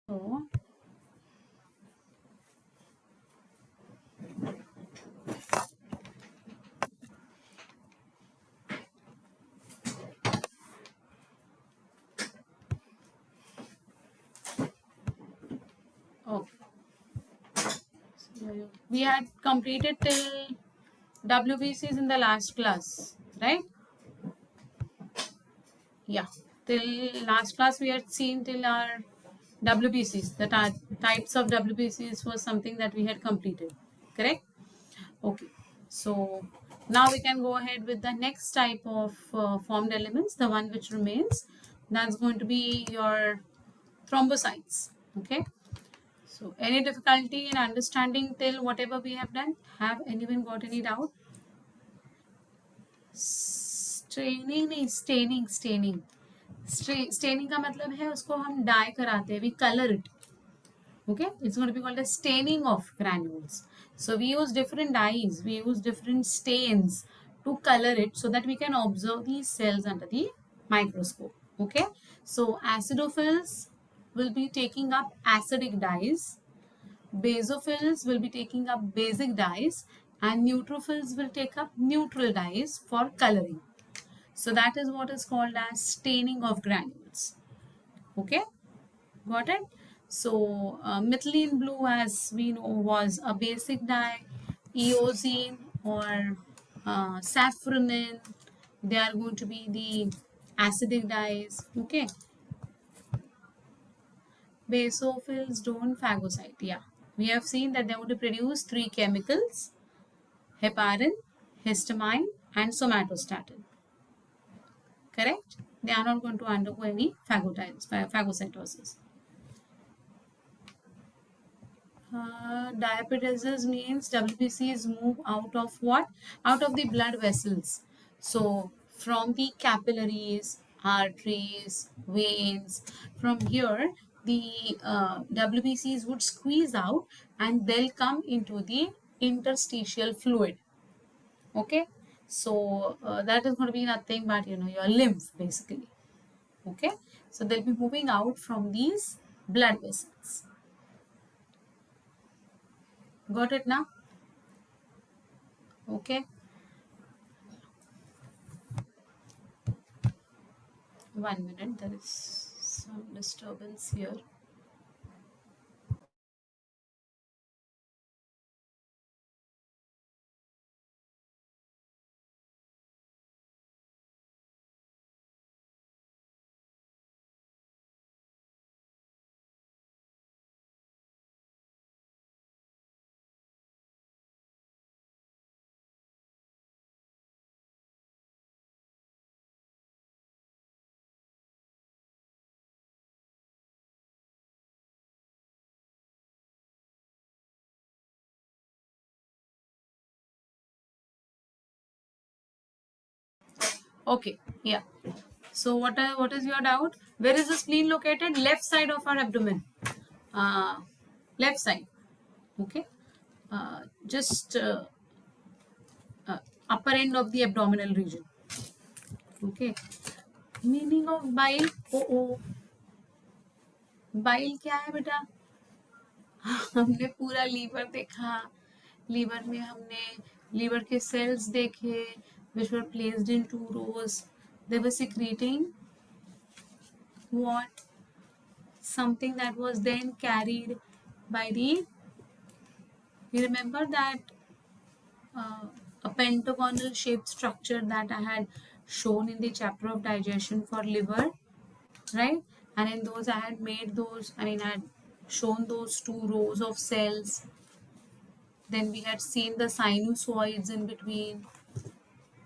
So, okay. We had completed till WBCs in the last class, right? Yeah. Till last class, we had seen till our WBCs. The types of WBCs was something that we had completed, correct? Okay. So now we can go ahead with the next type of formed elements, the one which remains. That's going to be your thrombocytes. Okay. So, any difficulty in understanding till whatever we have done? Have anyone got any doubt? Straining नहीं, staining staining का मतलब है उसको हम dye कराते हैं, we colour it. Okay, it's going to be called a staining of granules. So we use different dyes, we use different stains to color it so that we can observe these cells under the microscope. Okay, so acidophils will be taking up acidic dyes, basophils will be taking up basic dyes, and neutrophils will take up neutral dyes for coloring. So that is what is called as staining of granules. Okay, got it? So methylene blue, as we know, was a basic dye. Eosine or saffronin, they are going to be the acidic dyes. Okay, basophils don't phagocyte. Yeah, we have seen that they want to produce three chemicals: heparin, histamine, and somatostatin. Correct? They are not going to undergo any phagocytosis. Diapetesis means WBCs move out of what? Out of the blood vessels. So from the capillaries, arteries, veins, from here the WBCs would squeeze out and they'll come into the interstitial fluid. Okay, so that is going to be nothing but your lymph basically. Okay, so they'll be moving out from these blood vessels. Got it now? Okay, 1 minute, there is some disturbance here. Okay, yeah. So what is your doubt? Where is the spleen located? Left side of our abdomen. Left side. Okay. Just upper end of the abdominal region. Okay. Meaning of bile. Oh. Bile क्या है बेटा? हमने पूरा liver देखा. Liver में हमने liver के cells देखे which were placed in 2 rows. They were secreting what? Something that was then carried by the, you remember that a pentagonal shaped structure that I had shown in the chapter of digestion for liver, right? And in those I had made those, I had shown those 2 rows of cells. Then we had seen the sinusoids in between.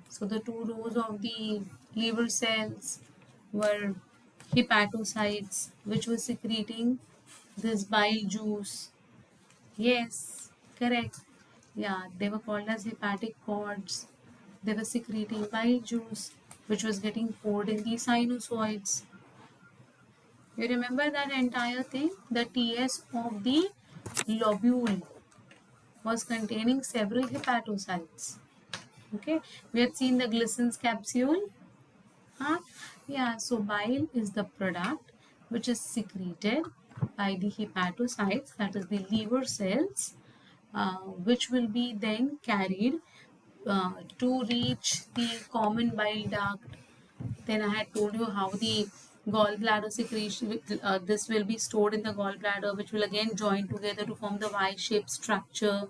So the 2 rows of the liver cells were hepatocytes, which were secreting this bile juice. Yes, correct. Yeah, they were called as hepatic cords. They were secreting bile juice, which was getting poured in the sinusoids. You remember that entire thing? The TS of the lobule was containing several hepatocytes. Okay, we had seen the Glisson's capsule. Huh? Yeah, so bile is the product which is secreted by the hepatocytes, that is the liver cells, which will be then carried to reach the common bile duct. Then I had told you how the gallbladder secretion, this will be stored in the gallbladder, which will again join together to form the Y-shaped structure,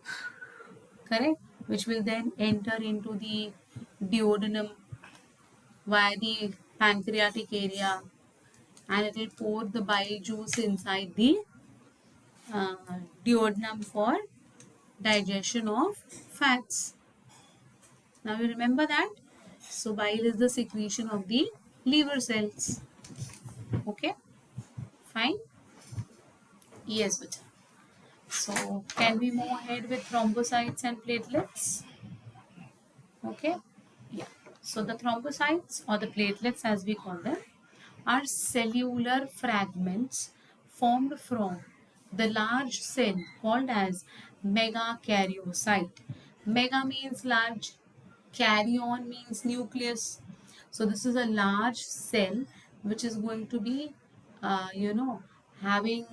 correct? Which will then enter into the duodenum via the pancreatic area, and it will pour the bile juice inside the uh, duodenum for digestion of fats. Now you remember that? So bile is the secretion of the liver cells. Okay, fine. Yes, beta. So can we move ahead with thrombocytes and platelets? Okay. Yeah. So the thrombocytes, or the platelets as we call them, are cellular fragments formed from the large cell called as megakaryocyte. Mega means large, karyon means nucleus. So this is a large cell which is going to be, having,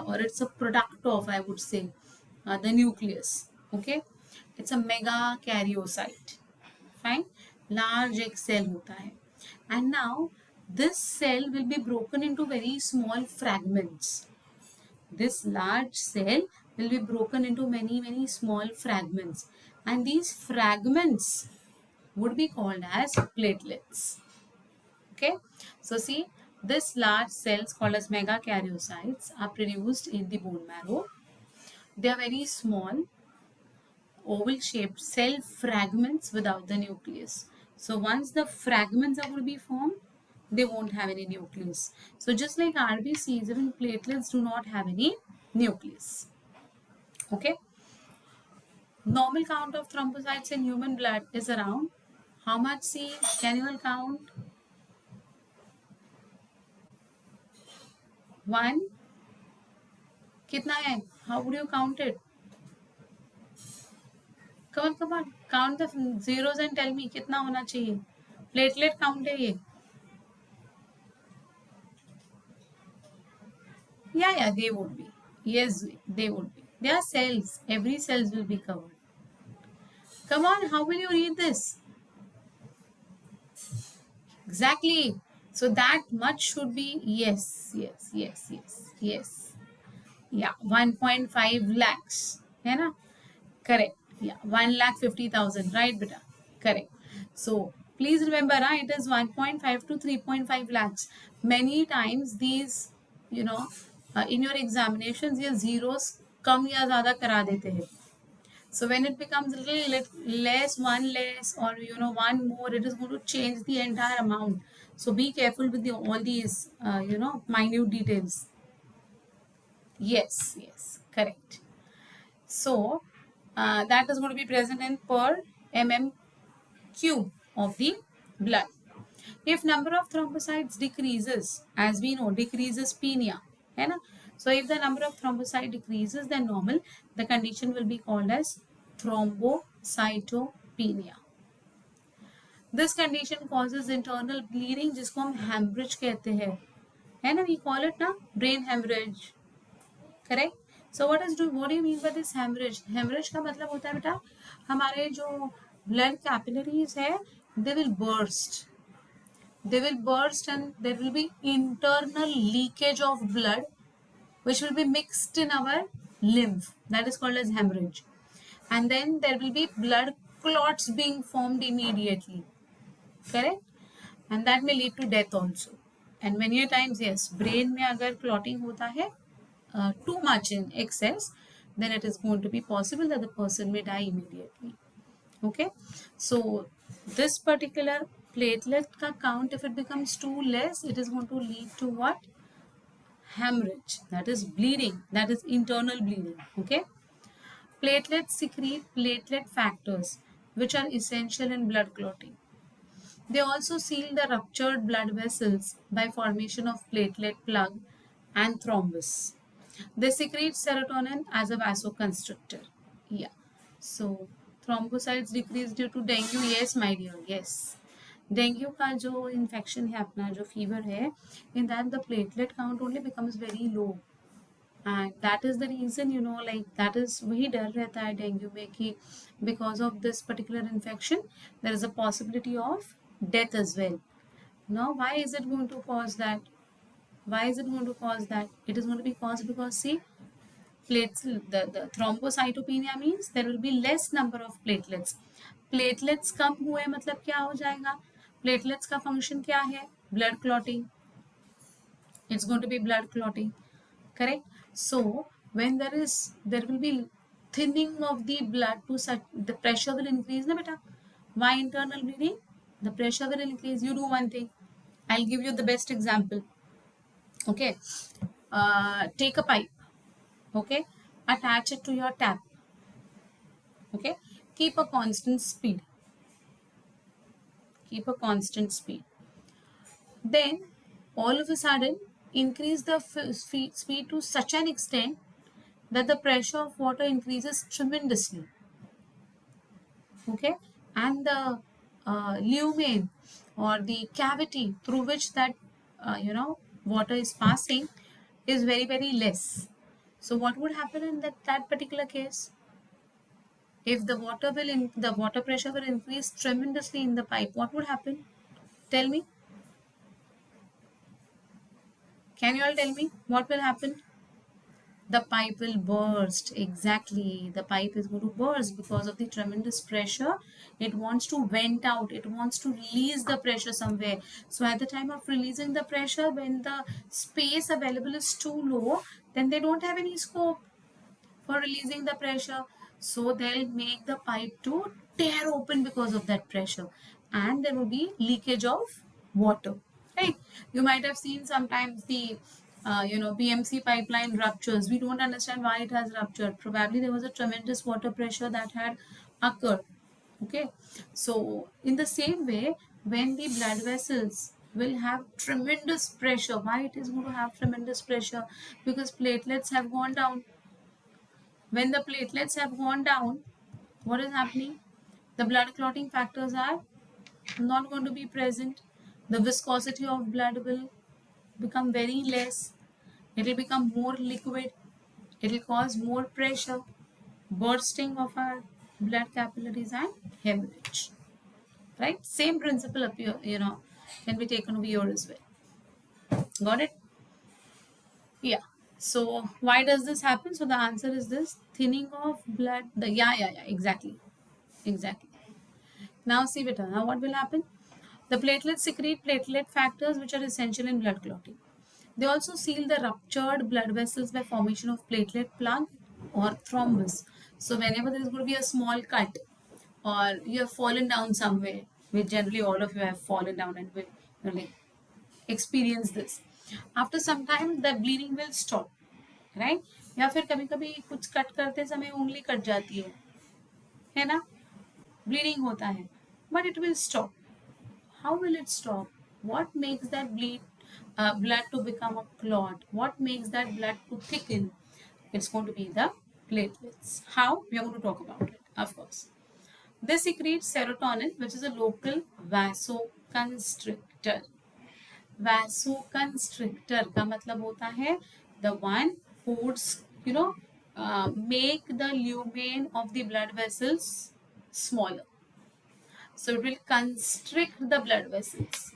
or it's a product of, I would say, the nucleus. Okay, it's a megakaryocyte. Fine, large एक cell होता है. And now this cell will be broken into very small fragments. This large cell will be broken into many small fragments, and these fragments would be called as platelets. Okay, so see, this large cells called as megakaryocytes are produced in the bone marrow. They are very small oval shaped cell fragments without the nucleus. So once the fragments are going to be formed, they won't have any nucleus. So just like RBCs, even platelets do not have any nucleus. Okay. Normal count of thrombocytes in human blood is around how much? See, can you all count? 1. कितना है? How would you count it? Come on. Count the zeros and tell me कितना होना चाहिए. Platelet count है ये. Yeah, they would be. Yes, they would be. They are cells. Every cells will be covered. Come on, how will you read this? Exactly. So that much should be yes. Yeah, 1.5 lakhs. है ना? Correct. Yeah, 1,50,000. Right, beta? Correct. So please remember, it is 1.5 to 3.5 lakhs. Many times these, in your examinations, ये zeros कम या ज़्यादा करा देते हैं. So when it becomes a little less, one less, or one more, it is going to change the entire amount. So be careful with all these, minute details. Yes, correct. So that is going to be present in per mm cube of the blood. If number of thrombocytes decreases, as we know, decreases penia, है ना? So if the number of thrombocyte decreases than normal, the condition will be called as thrombocytopenia. This condition causes internal bleeding, जिसको हम hemorrhage कहते हैं, है ना? We call it ना brain hemorrhage, correct? So what do you mean by this hemorrhage? Hemorrhage का मतलब होता है बेटा, हमारे जो blood capillaries है, they will burst and there will be internal leakage of blood which will be mixed in our lymph. That is called as hemorrhage. And then there will be blood clots being formed immediately. Correct? And that may lead to death also. And many a times, yes, brain में अगर clotting होता है too much in excess, then it is going to be possible that the person may die immediately. Okay, so this particular platelet ka count, if it becomes too less, it is going to lead to what? Hemorrhage, that is bleeding, that is internal bleeding. Okay, platelets secrete platelet factors which are essential in blood clotting. They also seal the ruptured blood vessels by formation of platelet plug and thrombus. They secrete serotonin as a vasoconstrictor. Yeah. So thrombocytes decrease due to dengue. Yes, my dear. Yes. Dengue का जो infection है अपना जो fever है, in that the platelet count only becomes very low. And that is the reason, like that is वही डर रहता है डेंगू में कि because of this particular infection there is a possibility of death as well. Now why is it going to cause that? Why is it going to cause that? It is going to be caused because, see, the thrombocytopenia means there will be less number of platelets. Platelets कम हुए मतलब क्या हो जाएगा? Platelets का function क्या है? Blood clotting. It's going to be blood clotting, correct? So when there will be thinning of the blood to such, the pressure will increase na beta. Why internal bleeding? The pressure will increase. You do one thing, I'll give you the best example. Okay, take a pipe, okay, attach it to your tap, okay, keep a constant speed, keep a constant speed. Then all of a sudden increase the speed to such an extent that the pressure of water increases tremendously, okay, and the lumen or the cavity through which that water is passing is very very less. So what would happen in that particular case? If the the water pressure will increase tremendously in the pipe, what would happen? Tell me. Can you all tell me what will happen? The pipe will burst. Exactly, the pipe is going to burst because of the tremendous pressure. It wants to vent out, it wants to release the pressure somewhere. So at the time of releasing the pressure, when the space available is too low, then they don't have any scope for releasing the pressure. So they'll make the pipe to tear open because of that pressure, and there will be leakage of water, right? You might have seen sometimes the PMC pipeline ruptures. We don't understand why it has ruptured. Probably there was a tremendous water pressure that had occurred. Okay, so in the same way, when the blood vessels will have tremendous pressure, why it is going to have tremendous pressure? Because platelets have gone down. When the platelets have gone down, what is happening? The blood clotting factors are not going to be present. The viscosity of blood will become very less. It will become more liquid. It will cause more pressure, bursting of our blood capillaries and hemorrhage. Right? Same principle appear, can be taken over here as well. Got it? Yeah. So why does this happen? So the answer is this: thinning of blood. Yeah, exactly. Exactly. Now see beta, now what will happen? The platelets secrete platelet factors which are essential in blood clotting. They also seal the ruptured blood vessels by formation of platelet plug or thrombus. So whenever there is going to be a small cut or you have fallen down somewhere, which generally all of you have fallen down and will like experience this. After some time the bleeding will stop, right? या फिर कभी कभी कुछ cut करते समय उंगली cut जाती है ना? Bleeding होता है, but it will stop. How will it stop? What makes that blood to become a clot? What makes that blood to thicken? It's going to be the platelets. How? We are going to talk about it, of course. They secrete serotonin, which is a local vasoconstrictor. Vasoconstrictor का मतलब होता है the one who would, make the lumen of the blood vessels smaller. So it will constrict the blood vessels.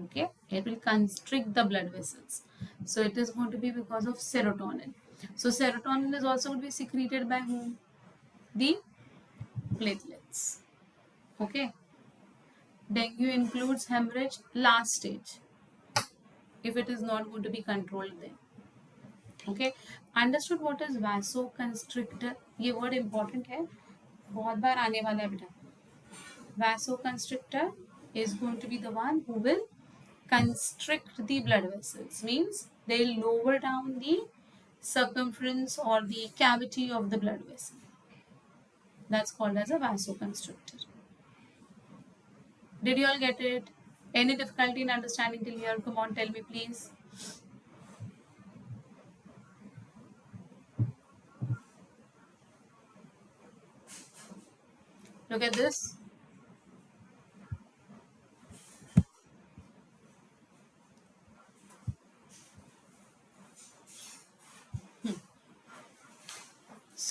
Okay, it will constrict the blood vessels. So it is going to be because of serotonin. So serotonin is also going to be secreted by whom? The platelets. Okay. Dengue includes hemorrhage last stage if it is not going to be controlled then. Okay. Understood what is vasoconstrictor? ये word important है, बहुत बार आने वाला है बेटा. Vasoconstrictor is going to be the one who will constrict the blood vessels, means they'll lower down the circumference or the cavity of the blood vessel. That's called as a vasoconstrictor. Did you all get it? Any difficulty in understanding till here? Come on, tell me please. Look at this.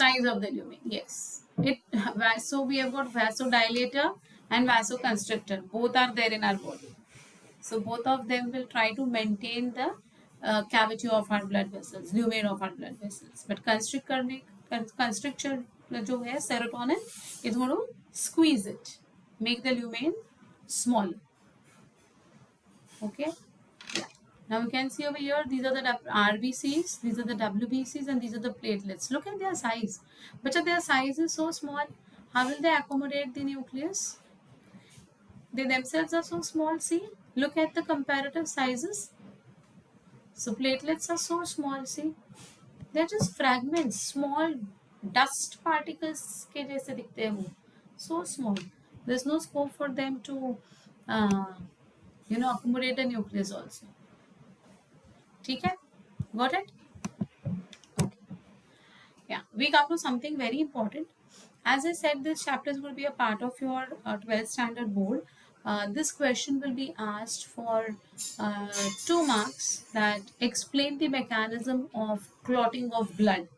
Size of the lumen, yes. So we have got vasodilator and vasoconstrictor. Both are there in our body. So both of them will try to maintain the cavity of our blood vessels, lumen of our blood vessels. But constrictor जो है serotonin is going to squeeze it, make the lumen smaller. Okay. Yeah. Now you can see over here, these are the RBCs, these are the WBCs, and these are the platelets. Look at their size. But their size is so small. How will they accommodate the nucleus? They themselves are so small. See, look at the comparative sizes. So platelets are so small. See, they're just fragments, small dust particles के जैसे दिखते हैं वो. So small. There's no scope for them to, accommodate a nucleus also. ठीक है? Got it? Okay. Yeah. We come to something very important. As I said, this chapter is going to be a part of your 12th standard board. This question will be asked for 2 marks, that explain the mechanism of clotting of blood.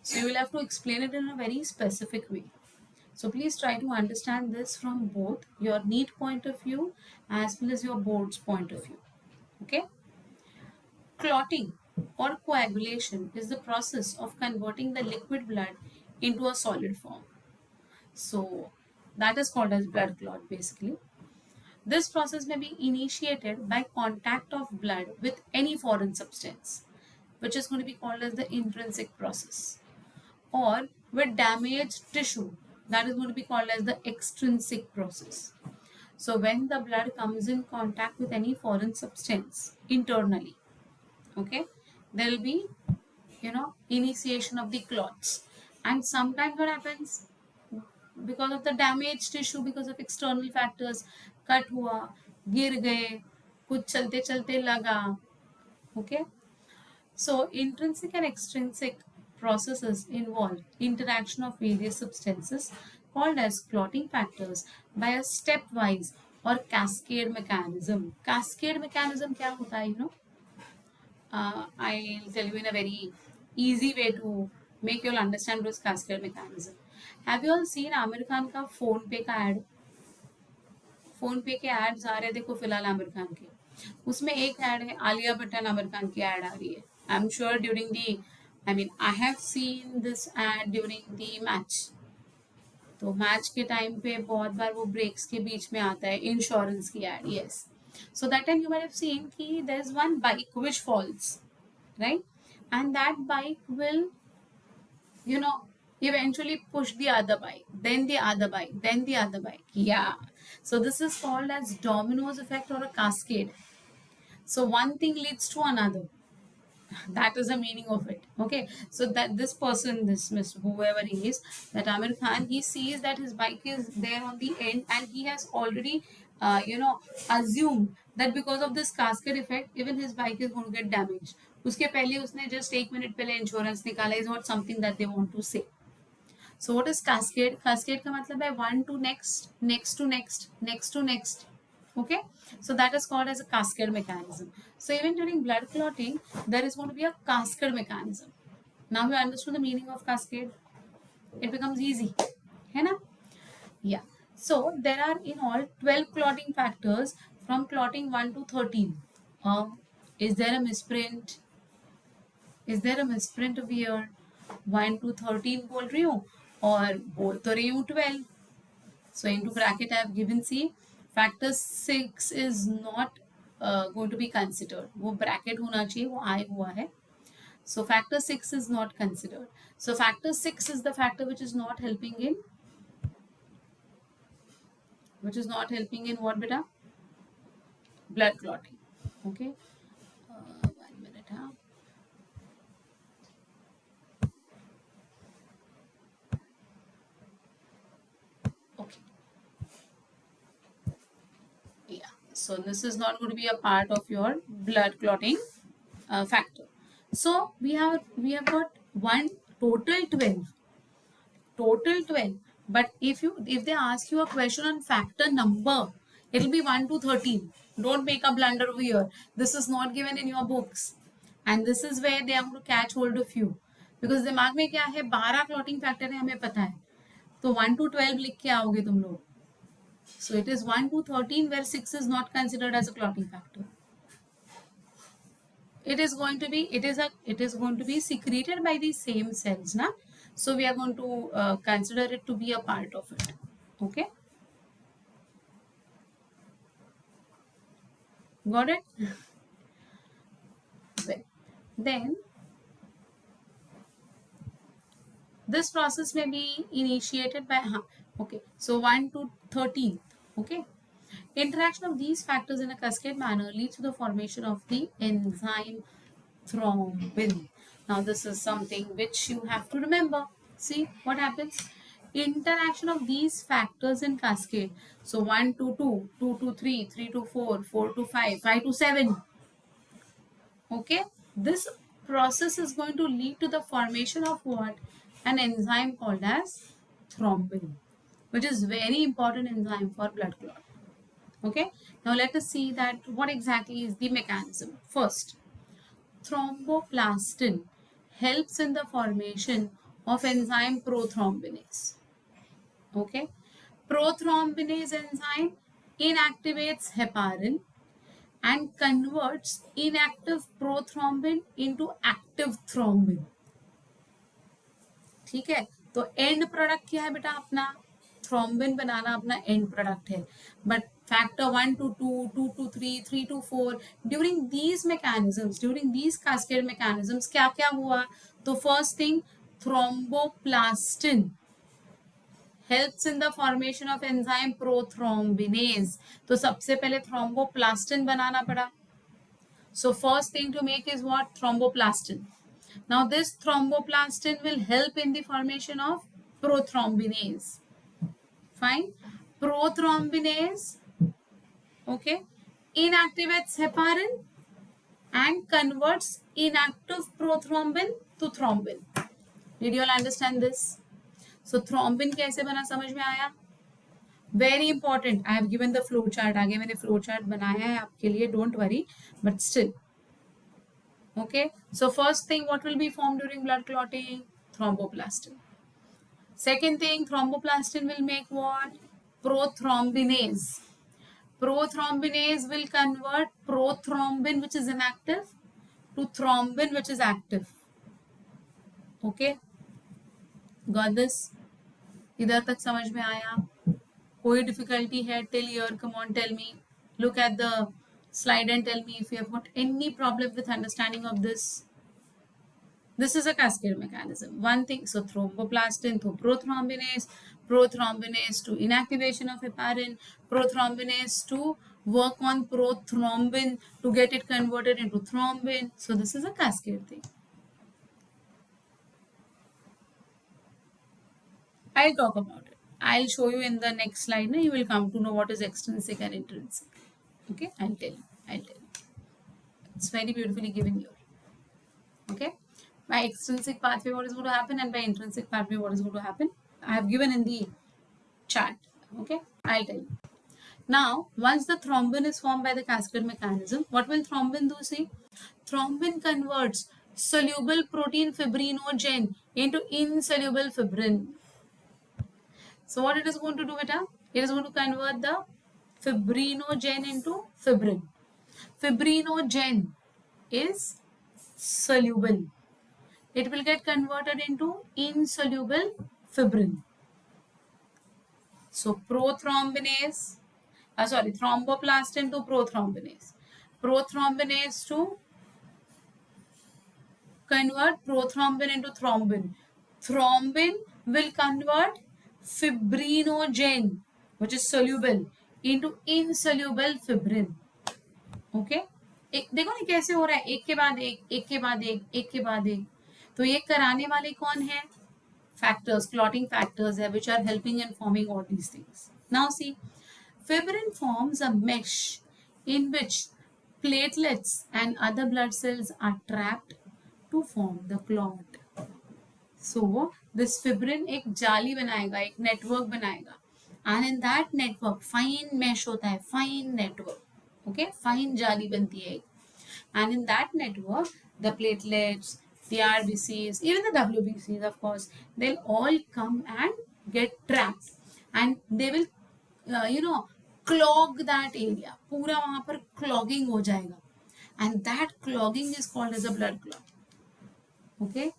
So you will have to explain it in a very specific way. So please try to understand this from both your NEET point of view as well as your board's point of view. Okay? Clotting or coagulation is the process of converting the liquid blood into a solid form. So that is called as blood clot basically. This process may be initiated by contact of blood with any foreign substance, which is going to be called as the intrinsic process, or with damaged tissue, that is going to be called as the extrinsic process. So when the blood comes in contact with any foreign substance internally, okay, there will be, initiation of the clots. And sometimes what happens, because of the damaged tissue, because of external factors, cut हुआ, गिर गए, कुछ चलते चलते लगा. Okay. So intrinsic and extrinsic processes involve interaction of various substances called as clotting factors by a stepwise or cascade mechanism. Cascade mechanism क्या होता है, I'll tell you in a very easy way to make you all understand this cascade mechanism. Have you all seen Aamir Khan का phone पे का add? Phone पे के ads आ रहे देखो फिलहाल आमिर खान के. उसमें एक एड है आलिया भट्ट एंड आमिर खान की एड आ रही है. I am sure during the, I have seen this ad during the match. तो मैच के टाइम पे बहुत बार वो ब्रेक्स के बीच में आता है इंश्योरेंस की ad. Yes. So that time you might have seen कि there is one bike which falls, right? And that bike will, eventually push the other bike, then the other bike, then the other bike. Yeah. So this is called as dominoes effect or a cascade. So one thing leads to another. That is the meaning of it. Okay. So that this person, this Mr. whoever he is, that Amir Khan, he sees that his bike is there on the end and he has already, assumed that because of this cascade effect, even his bike is going to get damaged. उसके पहले उसने just 1 minute पहले insurance निकाला is not something that they want to say. So what is cascade? Cascade का मतलब है one to next, next to next, next to next. Okay, so that is called as a cascade mechanism. So even during blood clotting, there is going to be a cascade mechanism. Now you understood the meaning of cascade. It becomes easy, है ना? Yeah. So there are in all 12 clotting factors from clotting 1 to 13. Is there a misprint? Is there a misprint over here? 1 to 13 बोल रही हूँ और बोल तो रही हूँ 12. So into bracket I have given C. Factor 6 is not going to be considered. वो bracket होना चाहिए, वो I हुआ है. So factor 6 is not considered. So factor 6 is the factor which is not helping in. Which is not helping in what, beta? Blood clotting. Okay. 1 minute, huh? Okay. Yeah. So this is not going to be a part of your blood clotting factor. So we have got one total 12. Total 12. But if they ask you a question on factor number, it will be 1 to 13. Don't make a blunder over here. This is not given in your books. And this is where they are going to catch hold of you. Because दिमाग में क्या है, 12 clotting factor है हमें पता है, तो 1 to 12 लिख के आओगे तुम लोग. So it is 1 to 13 where 6 is not considered as a clotting factor. It is going to be, it is going to be secreted by the same cells, na? So we are going to consider it to be a part of it. Okay, got it? Well, then this process may be initiated by okay, so 1 to 13. Okay, interaction of these factors in a cascade manner leads to the formation of the enzyme thrombin. Now this is something which you have to remember. See what happens? Interaction of these factors in cascade. So 1 to 2, 2 to 3, 3 to 4, 4 to 5, 5 to 7. Okay, this process is going to lead to the formation of what? An enzyme called as thrombin, which is very important enzyme for blood clot. Okay, now let us see that what exactly is the mechanism. First, thromboplastin helps in the formation of enzyme prothrombinase. Okay, prothrombinase enzyme inactivates heparin and converts inactive prothrombin into active thrombin. ठीक है, तो and product क्या है बेटा अपना? Thrombin बनाना अपना and product है. But factor 1 to 2, 2 to 3, 3 to 4, during these mechanisms, during these cascade mechanisms क्या क्या हुआ? तो first thing, thromboplastin helps in the formation of enzyme prothrombinase. तो सबसे पहले थ्रोम्बोप्लास्टिन बनाना पड़ा. So first thing to make is what? Thromboplastin. Now this thromboplastin will help in the formation of prothrombinase. Fine. Prothrombinase, okay, inactivates heparin and converts inactive prothrombin to thrombin. Did you all understand this? So thrombin कैसे बना समझ में आया? Very important. I have given the flow chart. आगे मैंने flow chart बनाया है आपके लिए. Don't worry. But still. Okay. So first thing, what will be formed during blood clotting? Thromboplastin. Second thing, thromboplastin will make what? Prothrombinase. Prothrombinase will convert prothrombin, which is inactive, to thrombin, which is active. Okay. Got this? इधर तक समझ में आया? कोई difficulty है till here? Come on, tell me. Look at the slide and tell me if you have got any problem with understanding of this. This is a cascade mechanism. One thing, so thromboplastin to prothrombinase, prothrombinase to inactivation of heparin, prothrombinase to work on prothrombin to get it converted into thrombin. So this is a cascade thing. I'll talk about it. I'll show you in the next slide. You will come to know what is extrinsic and intrinsic. Okay, I'll tell you. It's very beautifully given here. Okay, by extrinsic pathway what is going to happen, and by intrinsic pathway what is going to happen, I have given in the chart. Okay, I'll tell you. Now, once the thrombin is formed by the cascade mechanism, what will thrombin do? See, thrombin converts soluble protein fibrinogen into insoluble fibrin. So what it is going to do, beta? It is going to convert the fibrinogen into fibrin. Fibrinogen is soluble. It will get converted into insoluble fibrin. So prothrombinase, thromboplastin to prothrombinase. Prothrombinase to convert prothrombin into thrombin. Thrombin will convert fibrinogen, which is soluble, into insoluble fibrin. Okay? देखो ना कैसे हो रहा है, एक के बाद एक के बाद एक के बाद एक. तो ये कराने वाले कौन है? Factors, clotting factors है, which are helping in forming all these things. Now see, fibrin forms a mesh in which platelets and other blood cells are trapped to form the clot. So this fibrin एक जाली बनाएगा, एक network बनाएगा, and in that network fine mesh होता है, fine network. Okay, fine जाली बनती है, and in that network the platelets, the RBCs, even the WBCs, of course, they'll all come and get trapped, and they will, clog that area. पूरा वहाँ पर clogging हो जाएगा, and that clogging is called as a blood clot. Okay,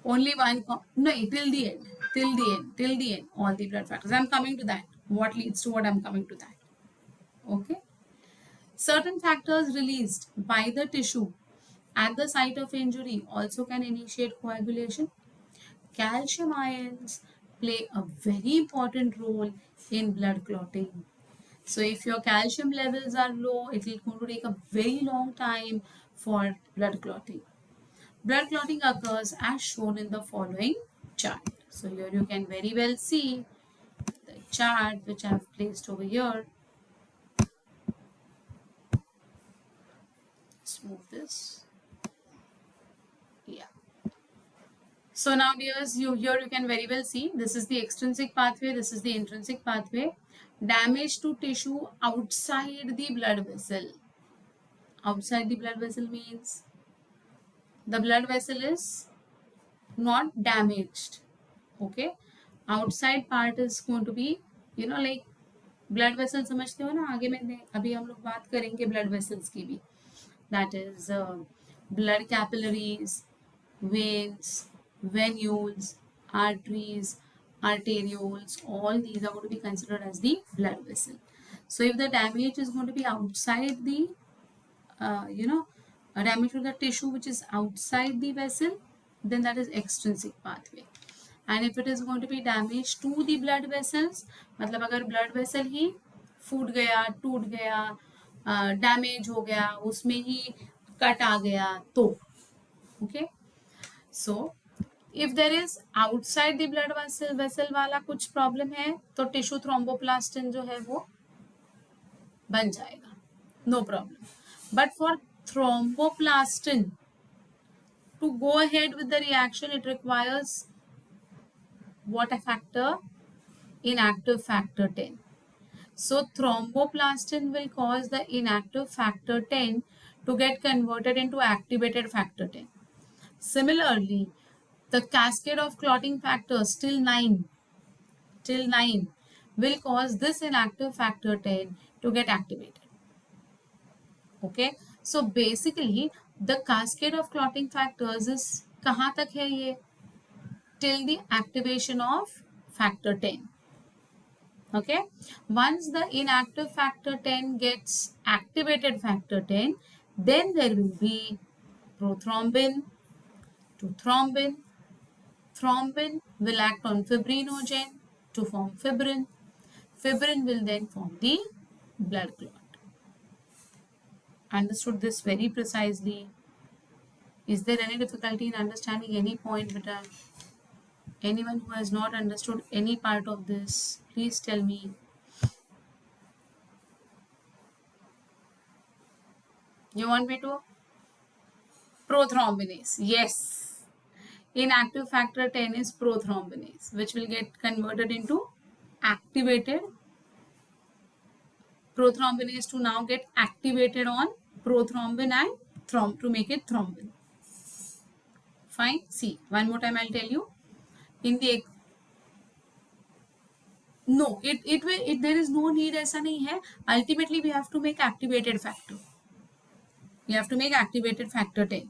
only one. No, till the end, all the blood factors. I'm coming to that. What leads to what? I'm coming to that. Okay. Certain factors released by the tissue at the site of injury also can initiate coagulation. Calcium ions play a very important role in blood clotting. So if your calcium levels are low, it will going to take a very long time for blood clotting. Blood clotting occurs as shown in the following chart. So here you can very well see the chart which I have placed over here. Let's move this. Yeah. So now dears, here you can very well see this is the extrinsic pathway, this is the intrinsic pathway. Damage to tissue outside the blood vessel. Outside the blood vessel means the blood vessel is not damaged. Okay, outside part is going to be, like blood vessel समझते हो ना, आगे में अभी हम लोग बात करेंगे blood vessels की भी. That is blood capillaries, veins, venules, arteries, arterioles, all these are going to be considered as the blood vessel. So if the damage is going to be outside the, damage to the tissue which is outside the vessel, then that is extrinsic pathway. And if it is going to be damage to the blood vessels, मतलब अगर blood vessel ही फूट गया, टूट गया, damage हो गया, उसमें ही cut आ गया तो, okay. So if there is outside the blood vessel वाला कुछ प्रॉब्लम है तो टिश्यू थ्रोम्बोप्लास्टिन जो है वो बन जाएगा, no problem. But for thromboplastin to go ahead with the reaction, it requires what a factor? Inactive factor 10. So thromboplastin will cause the inactive factor 10 to get converted into activated factor 10. Similarly, the cascade of clotting factors till 9 will cause this inactive factor 10 to get activated. Okay, so basically the cascade of clotting factors is कहाँ तक है ये? Till the activation of factor 10. Okay, once the inactive factor 10 gets activated factor 10, then there will be prothrombin to thrombin. Thrombin will act on fibrinogen to form fibrin. Fibrin will then form the blood clot. Understood this very precisely? Is there any difficulty in understanding any point, beta? Anyone who has not understood any part of this, please tell me. You want me to? Prothrombinase. Yes. Inactive factor 10 is prothrombinase, which will get converted into activated prothrombinase to now get activated on prothrombin and to make it thrombin. Fine. See, one more time I'll tell you. In the no, there is no need, ऐसा नहीं है. Ultimately, we have to make activated factor. We have to make activated factor 10.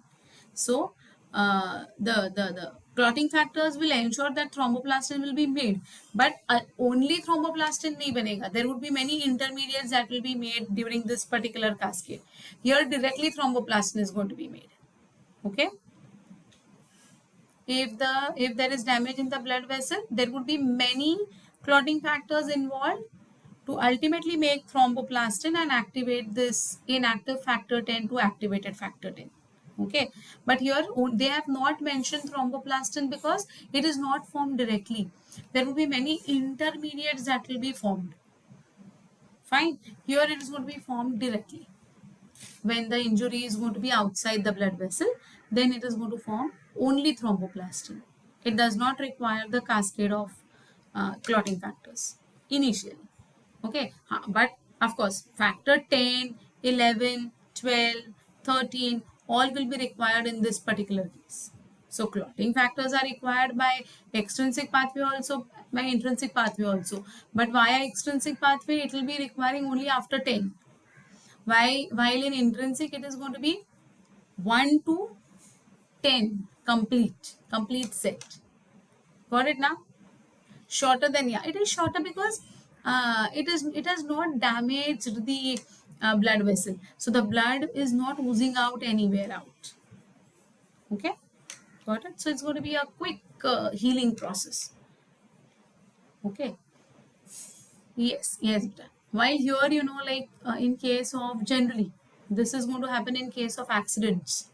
So, the clotting factors will ensure that thromboplastin will be made, but only thromboplastin नहीं बनेगा. There would be many intermediates that will be made during this particular cascade. Here, directly thromboplastin is going to be made. Okay. If there is damage in the blood vessel, there would be many clotting factors involved to ultimately make thromboplastin and activate this inactive factor 10 to activated factor 10. Okay, but here they have not mentioned thromboplastin because it is not formed directly. There will be many intermediates that will be formed. Fine, here it is going to be formed directly. When the injury is going to be outside the blood vessel, then it is going to form only thromboplastin. It does not require the cascade of clotting factors initially. Okay, but of course factor 10, 11, 12, 13 all will be required in this particular case. So clotting factors are required by extrinsic pathway also, by intrinsic pathway also. But via extrinsic pathway, it will be requiring only after 10. While in intrinsic, it is going to be 1 to 10 complete set. Got it now? Shorter than, yeah, it is shorter because it has not damaged the blood vessel, so the blood is not oozing out anywhere out. Okay, got it? So it's going to be a quick healing process. Okay, yes. While here, like in case of, generally this is going to happen in case of accidents.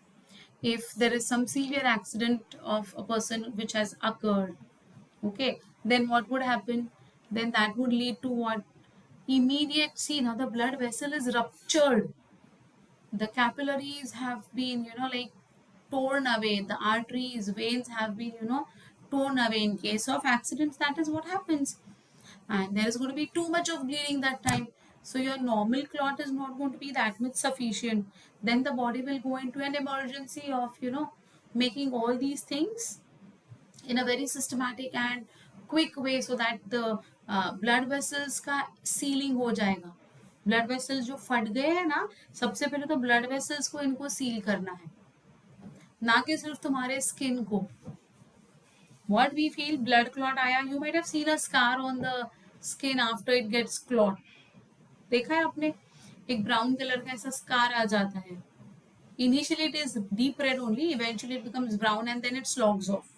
If there is some severe accident of a person which has occurred, okay, then what would happen? Then that would lead to what? Immediate, see, now the blood vessel is ruptured, the capillaries have been, like torn away, the arteries, veins have been, torn away. In case of accidents, that is what happens, and there is going to be too much of bleeding that time, so your normal clot is not going to be that much sufficient. Then the body will go into an emergency of, making all these things in a very systematic and quick way, so that the blood vessels का sealing हो जाएगा. Blood vessels जो फट गए हैं ना, सबसे पहले तो ब्लड वेसल्स को इनको सील करना है, ना कि सिर्फ तुम्हारे स्किन को. What we feel, blood clot आया, you might have seen a scar on the skin after it gets clot. देखा है आपने, एक ब्राउन कलर का ऐसा स्कार आ जाता है. Initially it is deep red only, eventually it becomes brown and then it slogs off.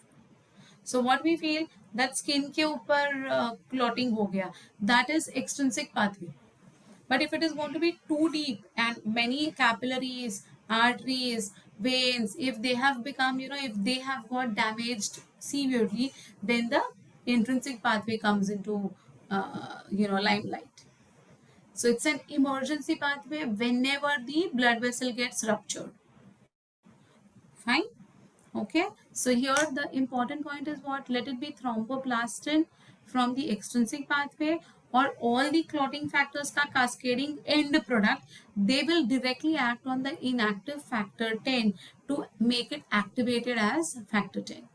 So what we feel, that skin के ऊपर clotting हो गया, that is extrinsic pathway. But if it is going to be too deep and many capillaries, arteries, veins, if they have become, if they have got damaged severely, then the intrinsic pathway comes into, limelight. So it's an emergency pathway whenever the blood vessel gets ruptured. Fine. Okay. So here the important point is what? Let it be thromboplastin from the extrinsic pathway or all the clotting factors ka cascading end product, they will directly act on the inactive factor 10 to make it activated as factor 10.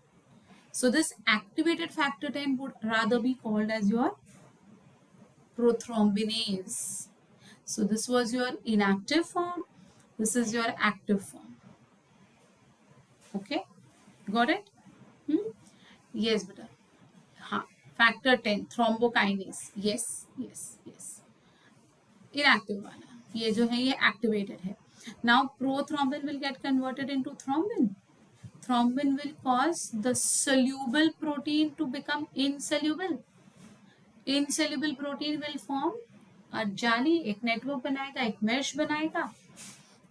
So this activated factor 10 would rather be called as your prothrombinase. So this was your inactive form. This is your active form. Okay, got it? Yes, beta. हाँ, factor 10 thrombokinase. Yes. Inactive वाला, ये जो है ये activated है. Now prothrombin will get converted into thrombin. Thrombin will cause the soluble protein to become insoluble. Insoluble protein will form a jelly, एक network बनाएगा, एक mesh बनाएगा,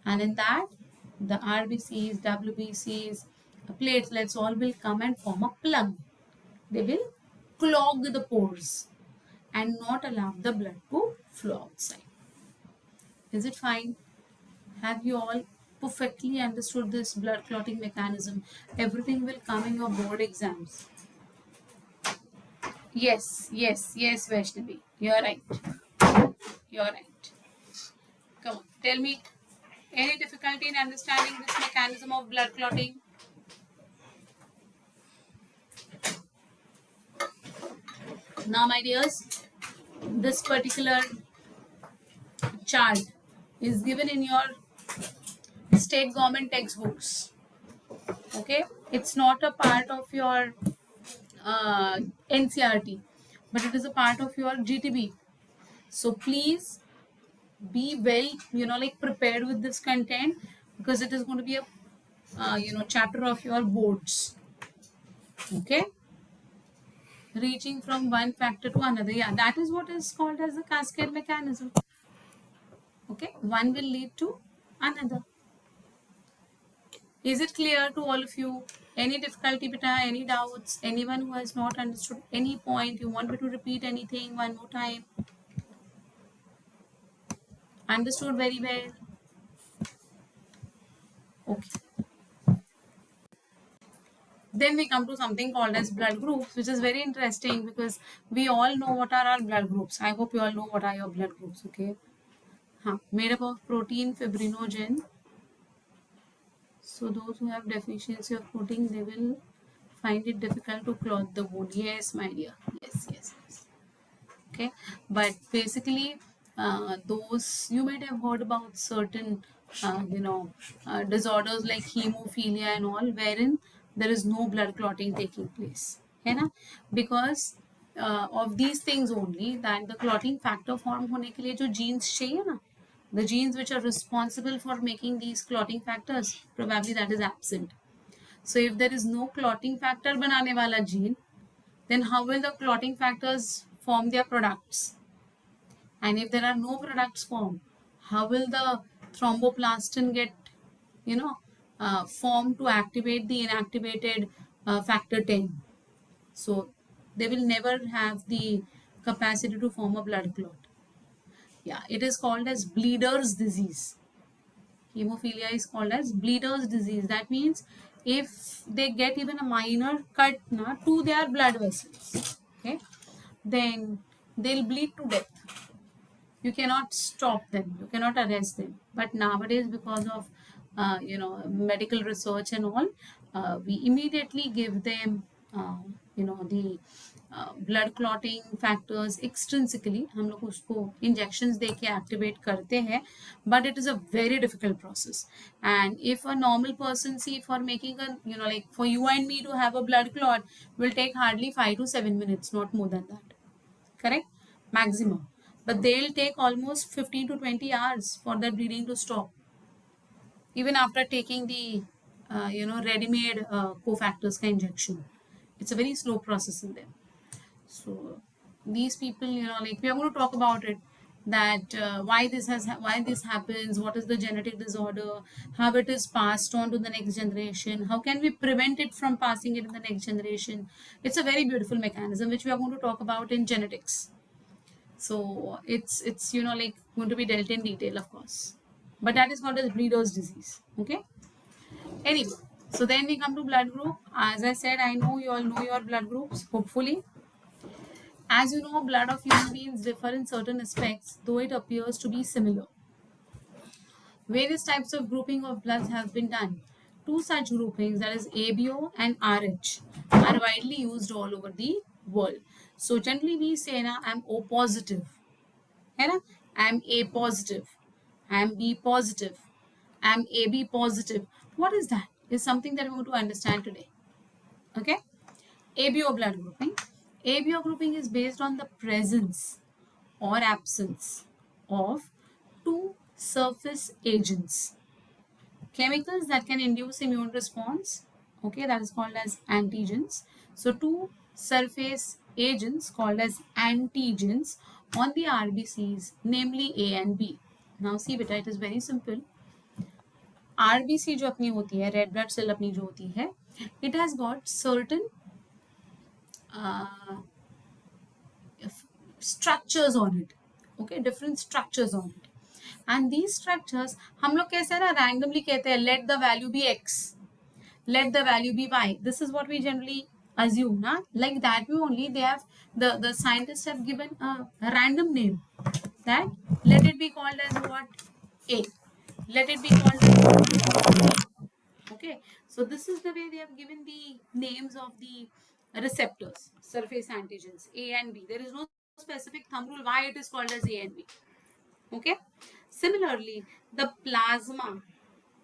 and in that the RBCs, WBCs, platelets all will come and form a plug. They will clog the pores and not allow the blood to flow outside. Is it fine? Have you all perfectly understood this blood clotting mechanism? Everything will come in your board exams. Yes, Vaishnavi. You're right. Come on, tell me, any difficulty in understanding this mechanism of blood clotting? Now, my dears, this particular chart is given in your state government textbooks. Okay, it's not a part of your NCRT, but it is a part of your GTB. So please be well, prepared with this content, because it is going to be a chapter of your boards. Okay, reaching from one factor to another. Yeah, that is what is called as the cascade mechanism. Okay, one will lead to another. Is it clear to all of you? Any difficulty, beta? Any doubts? Anyone who has not understood any point? You want me to repeat anything one more time? Understood very well. Okay. Then we come to something called as blood groups, which is very interesting because we all know what are our blood groups. I hope you all know what are your blood groups. Okay. Made up of protein, fibrinogen, So those who have deficiency of protein, they will find it difficult to clot the wound. Yes, my dear. Yes. Okay, but basically, those you might have heard about certain, disorders like hemophilia and all, wherein there is no blood clotting taking place. है ना? Because of these things only, that the clotting factor form होने के लिए जो genes चाहिए ना, the genes which are responsible for making these clotting factors, probably that is absent. So if there is no clotting factor बनाने वाला gene, then how will the clotting factors form their products? And if there are no products formed, how will the thromboplastin get, formed to activate the inactivated factor 10? So they will never have the capacity to form a blood clot. Yeah, it is called as bleeder's disease. Hemophilia is called as bleeder's disease. That means if they get even a minor cut to their blood vessels, okay, then they'll bleed to death. You cannot stop them, you cannot arrest them. But nowadays, because of medical research and all, we immediately give them the blood clotting factors extrinsically. हम लोग उसको injections दे के activate करते हैं, but it is a very difficult process. And if a normal person, see, for making a, like for you and me to have a blood clot will take hardly 5 to 7 minutes, not more than that. Correct? Maximum. But they'll take almost 15 to 20 hours for that bleeding to stop. Even after taking the, ready-made cofactors ka injection. It's a very slow process in them. So these people, like we are going to talk about it, that why this happens, what is the genetic disorder, how it is passed on to the next generation, how can we prevent it from passing it in the next generation. It's a very beautiful mechanism which we are going to talk about in genetics. So it's like going to be dealt in detail, of course, but that is called as bleeder's disease. Okay, anyway, so then we come to blood group. As I said, I know you all know your blood groups, hopefully. As you know, blood of human beings differ in certain aspects, though it appears to be similar. Various types of grouping of bloods have been done. Two such groupings, that is ABO and RH, are widely used all over the world. So generally we say na, I'm O positive, I'm A positive, I'm B positive, I'm AB positive. What is that? Is something that we want to understand today. Okay, ABO blood grouping. ABO grouping is based on the presence or absence of two surface agents, chemicals that can induce immune response. Okay, that is called as antigens. So two surface agents called as antigens on the RBCs, namely A and B. Now see beta, it is very simple. RBC जो अपनी होती है, red blood cell अपनी जो होती है, it has got certain structures on it. Okay, different structures on it. And these structures हम लोग कैसे है ना randomly कहते हैं, let the value be X, let the value be Y. This is what we generally assume, na? Like that way only they have, the scientists have given a random name, that let it be called as what? A. Let it be called as, okay. So this is the way they have given the names of the receptors, surface antigens, A and B. There is no specific thumb rule why it is called as A and B. Okay. Similarly, the plasma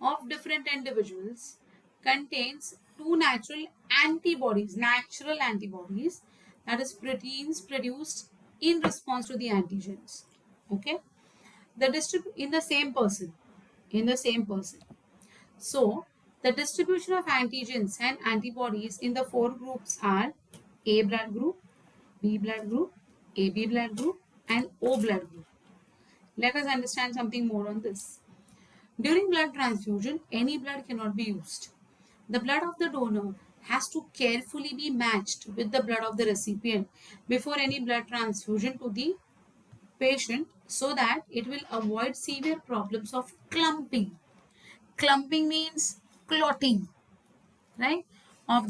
of different individuals contains two natural antibodies, that is proteins produced in response to the antigens. Okay, in the same person. So the distribution of antigens and antibodies in the four groups are A blood group, B blood group, AB blood group, and O blood group. Let us understand something more on this. During blood transfusion, any blood cannot be used. The blood of the donor has to carefully be matched with the blood of the recipient before any blood transfusion to the patient, so that it will avoid severe problems of clumping. Clumping means clotting, right? Or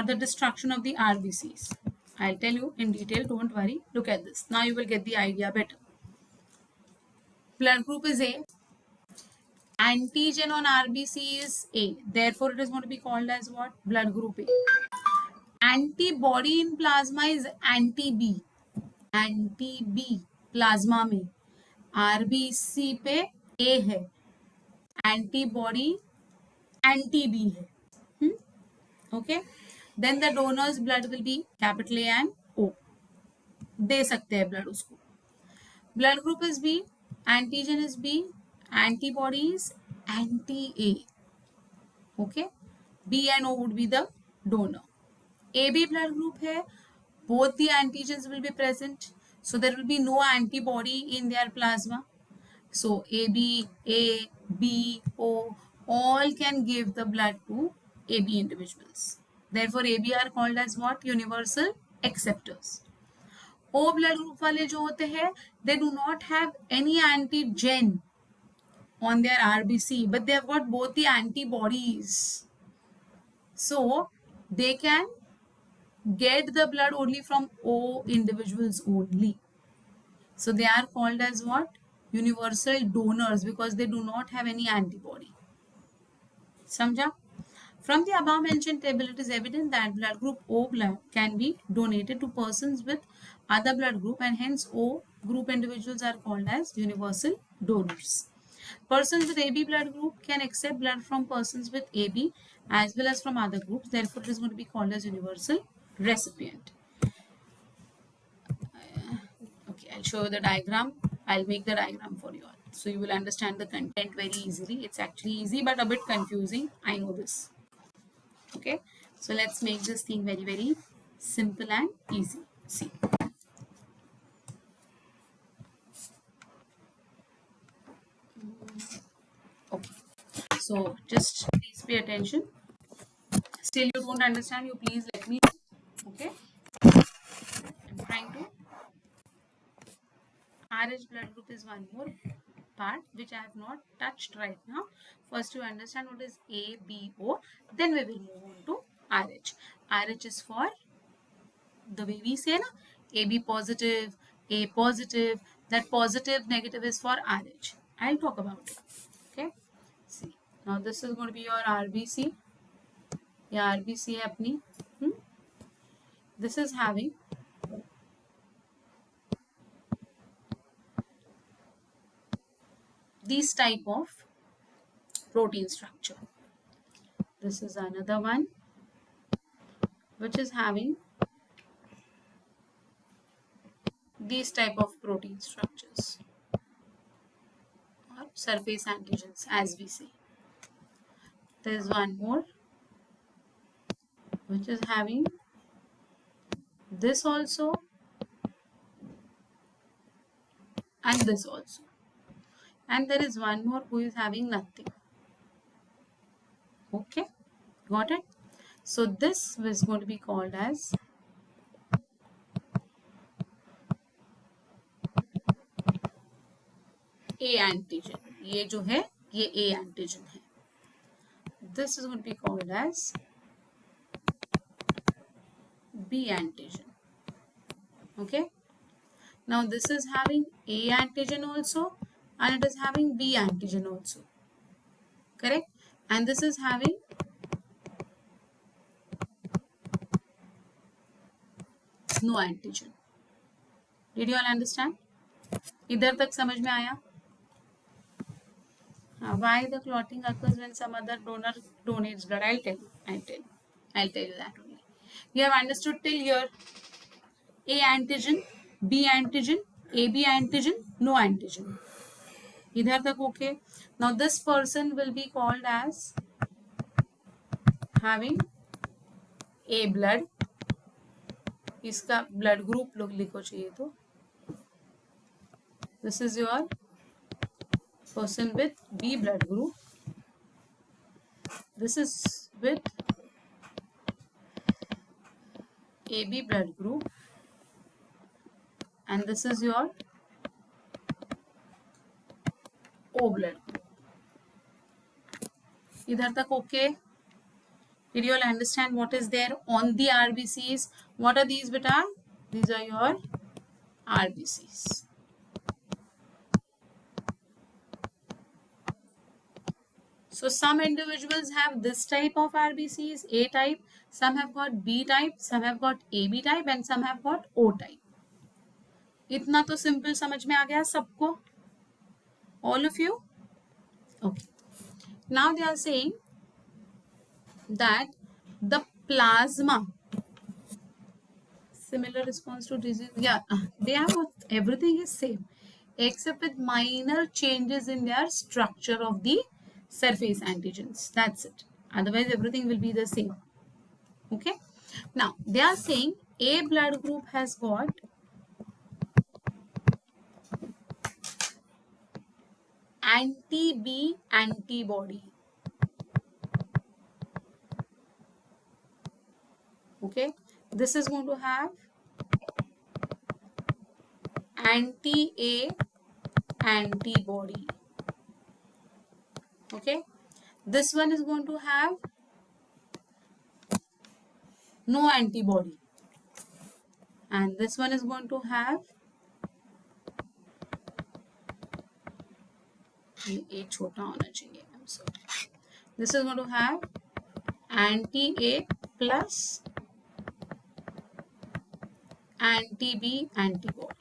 the destruction of the RBCs. I'll tell you in detail, don't worry. Look at this. Now you will get the idea better. Blood group is A. Antigen on RBC is A. Therefore, it is going to be called as what? Blood group A. Antibody in plasma is anti-B. Anti-B plasma में, RBC पे A है, antibody एंटी-B है. Okay, then the donor's blood will be capital A and O. दे सकते हैं blood उसको. Blood group is B, antigen is B, antibody is anti-A. Okay, B and O would be the donor. AB blood group है, both the antigens will be present, so there will be no antibody in their plasma. So AB, A, B, O, all can give the blood to AB individuals. Therefore, AB are called as what? Universal acceptors. O blood group वाले जो होते हैं, they do not have any antigen on their RBC, but they have got both the antibodies. So they can get the blood only from O individuals only. So they are called as what? Universal donors, because they do not have any antibody. Samjha? From the above mentioned table, it is evident that blood group O blood can be donated to persons with other blood group, and hence O group individuals are called as universal donors. Persons with AB blood group can accept blood from persons with AB as well as from other groups. Therefore, it is going to be called as universal recipient. Okay, I'll show you the diagram. I'll make the diagram for you all, so you will understand the content very easily. It's actually easy but a bit confusing, I know this. Okay, so let's make this thing very, very simple and easy. See, okay, so just please pay attention. Still you don't understand, you please let me know. Okay, I'm trying to. RH blood group is one more part which I have not touched right now. First you understand what is A, B, O, then we will move on to RH. RH is for, the way we say na, AB positive, A positive, that positive negative is for RH. I'll talk about it. Okay, see, now this is going to be your RBC. Yeah, RBC है अपनी. This is having this type of protein structure. This is another one which is having these type of protein structures or surface antigens, as we say. There is one more which is having this also and this also, and there is one more who is having nothing. Okay, got it? So this is going to be called as A antigen. ये जो है ये A antigen है. This is going to be called as B antigen. Okay, now this is having A antigen also and it is having B antigen also, correct? And this is having no antigen. Did you all understand? इधर तक समझ में आया? Why the clotting occurs when some other donor donates blood? I'll tell you that only. You have understood till here? A antigen, B antigen, AB antigen, no antigen. इधर तक okay? Now this person will be called as having A blood. इसका blood group लोग लिखो चाहिए तो. This is your person with B blood group. This is with AB blood group, and this is your O blood group. इधर तक okay? Did you all understand what is there on the RBCs? What are these, beta? These are your RBCs. So some individuals have this type of RBCs, A type, some have got B type, some have got AB type, and some have got O type. इतना तो simple समझ में आ गया सबको? All of you? Okay. Now they are saying that the plasma, similar response to disease, yeah, they have everything is same except with minor changes in their structure of the surface antigens. That's it. Otherwise, everything will be the same. Okay. Now, they are saying A blood group has got anti-B antibody. Okay. This is going to have anti-A antibody. Okay. This one is going to have no antibody. And this one is going to have A छोटा होना चाहिए. I'm sorry. This is going to have anti-A plus anti-B antibody.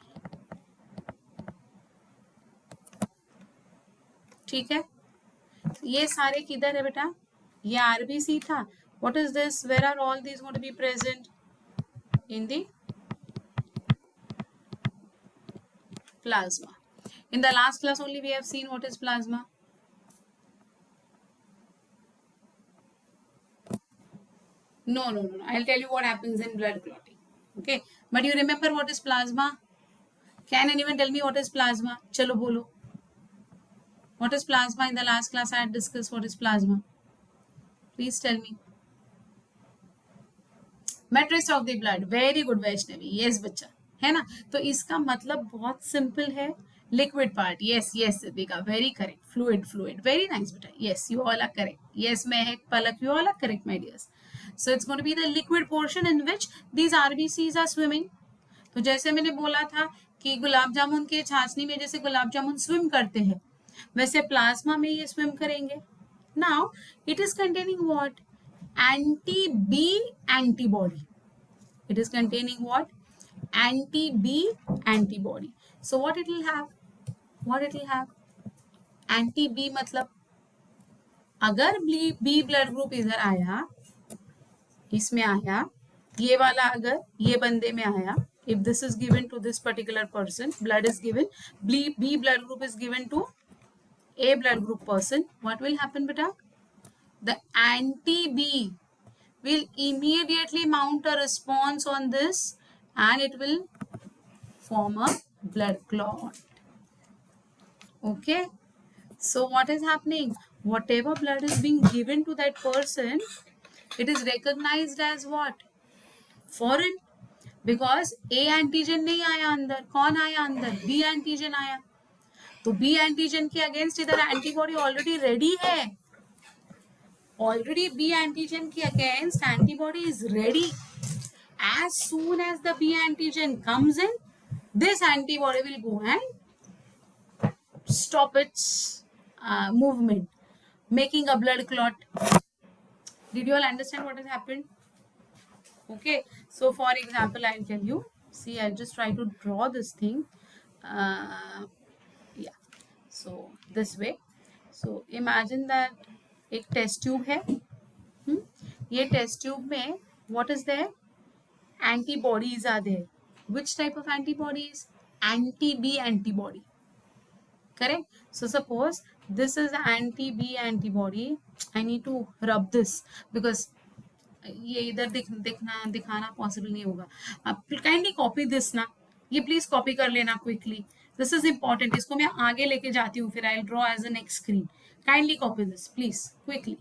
ठीक है. ये सारे किधर है बेटा? ये RBC था. What is this? Where are all these going to be present? In the plasma. In the last class only we have seen what is plasma. No. I'll tell you what happens in blood clotting. Okay. But you remember what is plasma? Can anyone tell me what is plasma? Chalo bolo. What is plasma? In the last class I had discussed what is plasma. Please tell me. Matrix of the blood. Very good Vaishnavi. Yes बच्चा, है ना. तो इसका मतलब बहुत simple है. Liquid part. Yes Siddhika, very correct. Fluid. Very nice बेटा. Yes, you all are correct. Yes Mahak, Palak, you all are correct my dears. So it's going to be the liquid portion in which these RBCs are swimming. तो जैसे मैंने बोला था कि गुलाब जामुन के छाछनी में जैसे गुलाब जामुन स्विम करते हैं, वैसे प्लाज्मा में ये स्विम करेंगे. Now it is containing what? anti-B antibody. It is containing what? Anti-B antibody. So what it will have? Anti-B मतलब अगर B blood group इधर आया, इसमें आया, ये वाला अगर ये बंदे में आया, if this is given to this particular person, blood is given, B blood group is given to A blood group person, what will happen beta? The anti-B will immediately mount a response on this and it will form a blood clot. Okay. So what is happening? Whatever blood is being given to that person, it is recognized as what? Foreign. Because A antigen नहीं आया अंदर. कौन आया अंदर? B antigen आया. तो B antigen के against इधर एंटीबॉडी ऑलरेडी रेडी है. Already B antigen ke against antibody is ready. As soon as the B antigen comes in, this antibody will go and stop its movement, making a blood clot. Did you all understand what has happened? Okay. So for example, I'll tell you. See, I'll just try to draw this thing. Yeah. So this way. So imagine that एक test tube है. ये test tube में what is there? Antibodies are there. Which type of antibodies? Anti-B antibody. Correct. So suppose this is anti-B antibody. I need to rub this because ये इधर दिखाना possible नहीं होगा. Kindly copy this ना. ये please copy कर लेना quickly. This is important. इसको मैं आगे लेके जाती हूँ, फिर I draw as a next screen. Kindly copy this, please, quickly.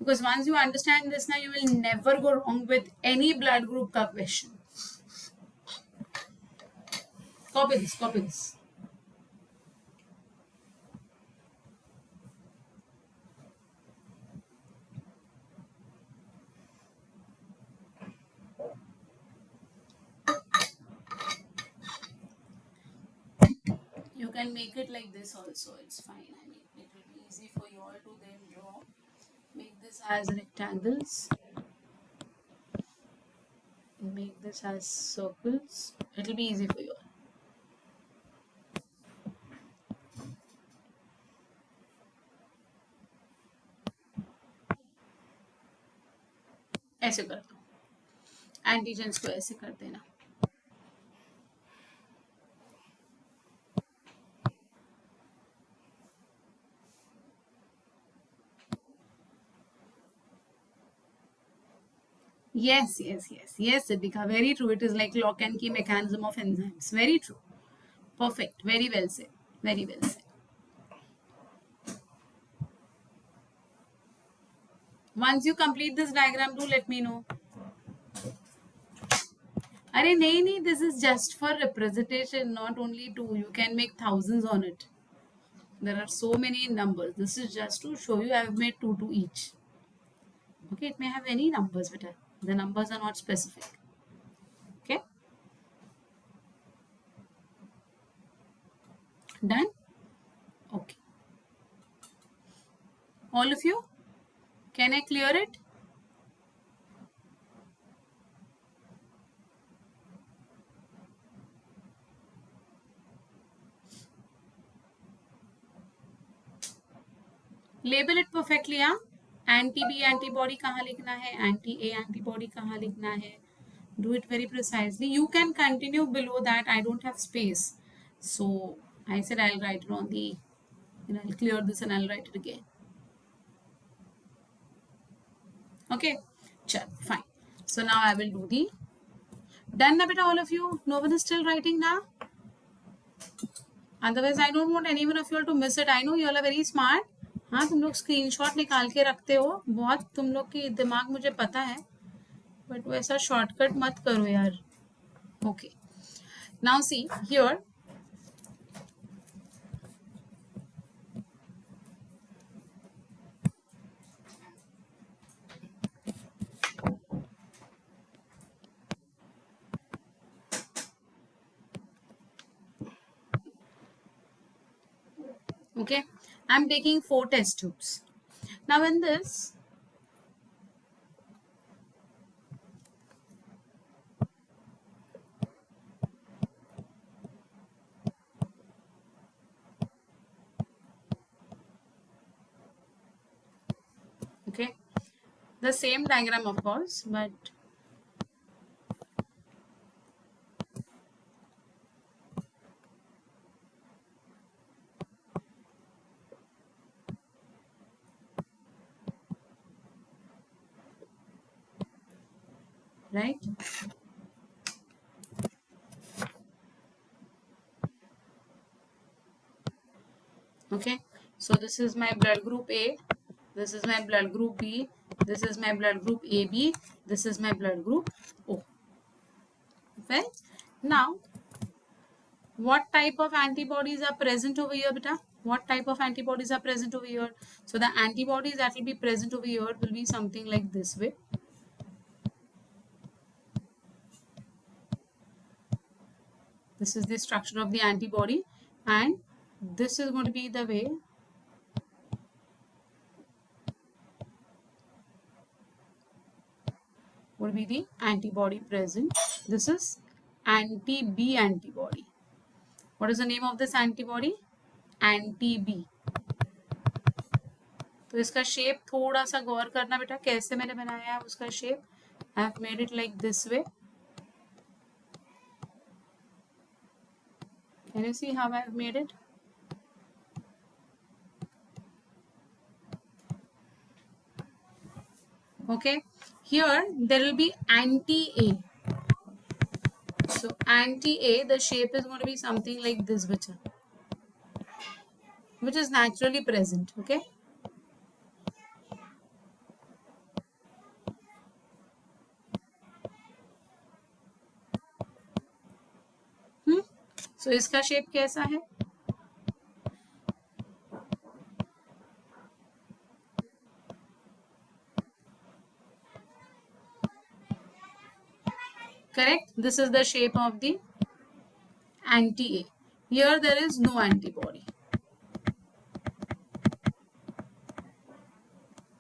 Because once you understand this now, you will never go wrong with any blood group ka question. Copy this. You can make it like this also, it's fine. I mean, it will be easy for you all to then draw. Make this as rectangles, make this as circles. It will be easy for you all. ऐसे कर दो, antigens को ऐसे कर देना. Yes, yes, yes, yes, Siddhika. Very true. It is like lock and key mechanism of enzymes. Very true. Perfect. Very well said. Very well said. Once you complete this diagram, do let me know. Arey, nahi, this is just for representation, not only two. You can make thousands on it. There are so many numbers. This is just to show you I have made two to each. Okay, it may have any numbers, but the numbers are not specific. Okay. Done? Okay. All of you? Can I clear it? Label it perfectly, हाँ. Anti B antibody कहाँ लिखना है, anti A antibody कहाँ लिखना है. Do it very precisely. You can continue below that. I don't have space, so I said I'll write it on the, I'll clear this and I'll write it again. Okay, chal, fine. So now I will do the done na beta, all of you. No one is still writing now. Otherwise I don't want anyone of you all to miss it. I know you all are very smart. हाँ, तुम लोग screenshot निकाल के रखते हो, बहुत तुम लोग की दिमाग मुझे पता है, बट वैसा शॉर्टकट मत करो यार. Okay, now see here. Okay, I'm taking 4 test tubes. Now in this, okay, the same diagram of course, but right. Okay, so this is my blood group A, this is my blood group B, this is my blood group AB, this is my blood group O. Well, now what type of antibodies are present over here, beta? What type of antibodies are present over here? So the antibodies that will be present over here will be something like this way. This is the structure of the antibody, and this is going to be the way would be the antibody present. This is anti-B antibody. What is the name of this antibody? Anti-B. तो इसका shape थोड़ा सा गौर करना बेटा, कैसे मैंने बनाया है उसका shape. I have made it like this way. Can you see how I have made it? Okay, here there will be anti-A. So anti-A, the shape is going to be something like this, bacha, which is naturally present. Okay. So इसका shape कैसा है? Correct. This is the shape of the anti-A. Here there is no antibody.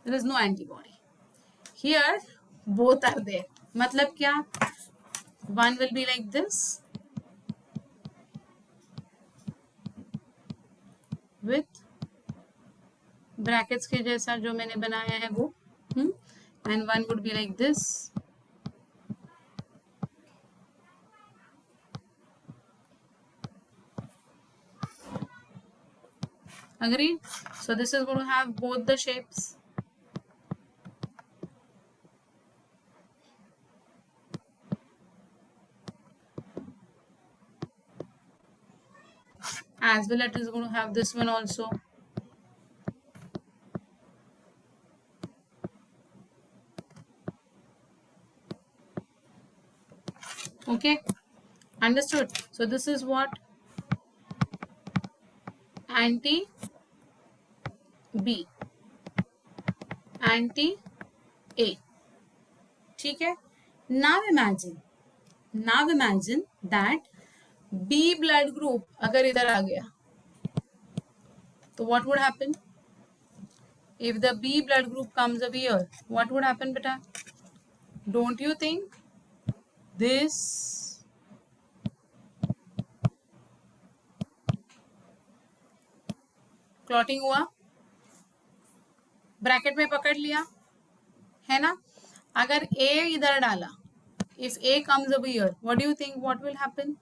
There is no antibody. Here both are there. मतलब क्या? One will be like this with brackets के जैसा जो मैंने बनाया है वो, and one would be like this. Agreed? So this is going to have both the shapes. As well, it is going to have this one also. Okay, understood? So this is what? Anti B, anti A. ठीक है? Now imagine that B blood group अगर इधर आ गया तो what would happen? If the B blood group comes over here, what would happen, beta? Don't you think this clotting हुआ? Bracket में पकड़ लिया है ना? अगर A इधर डाला, if A comes over here, what do you think what will happen?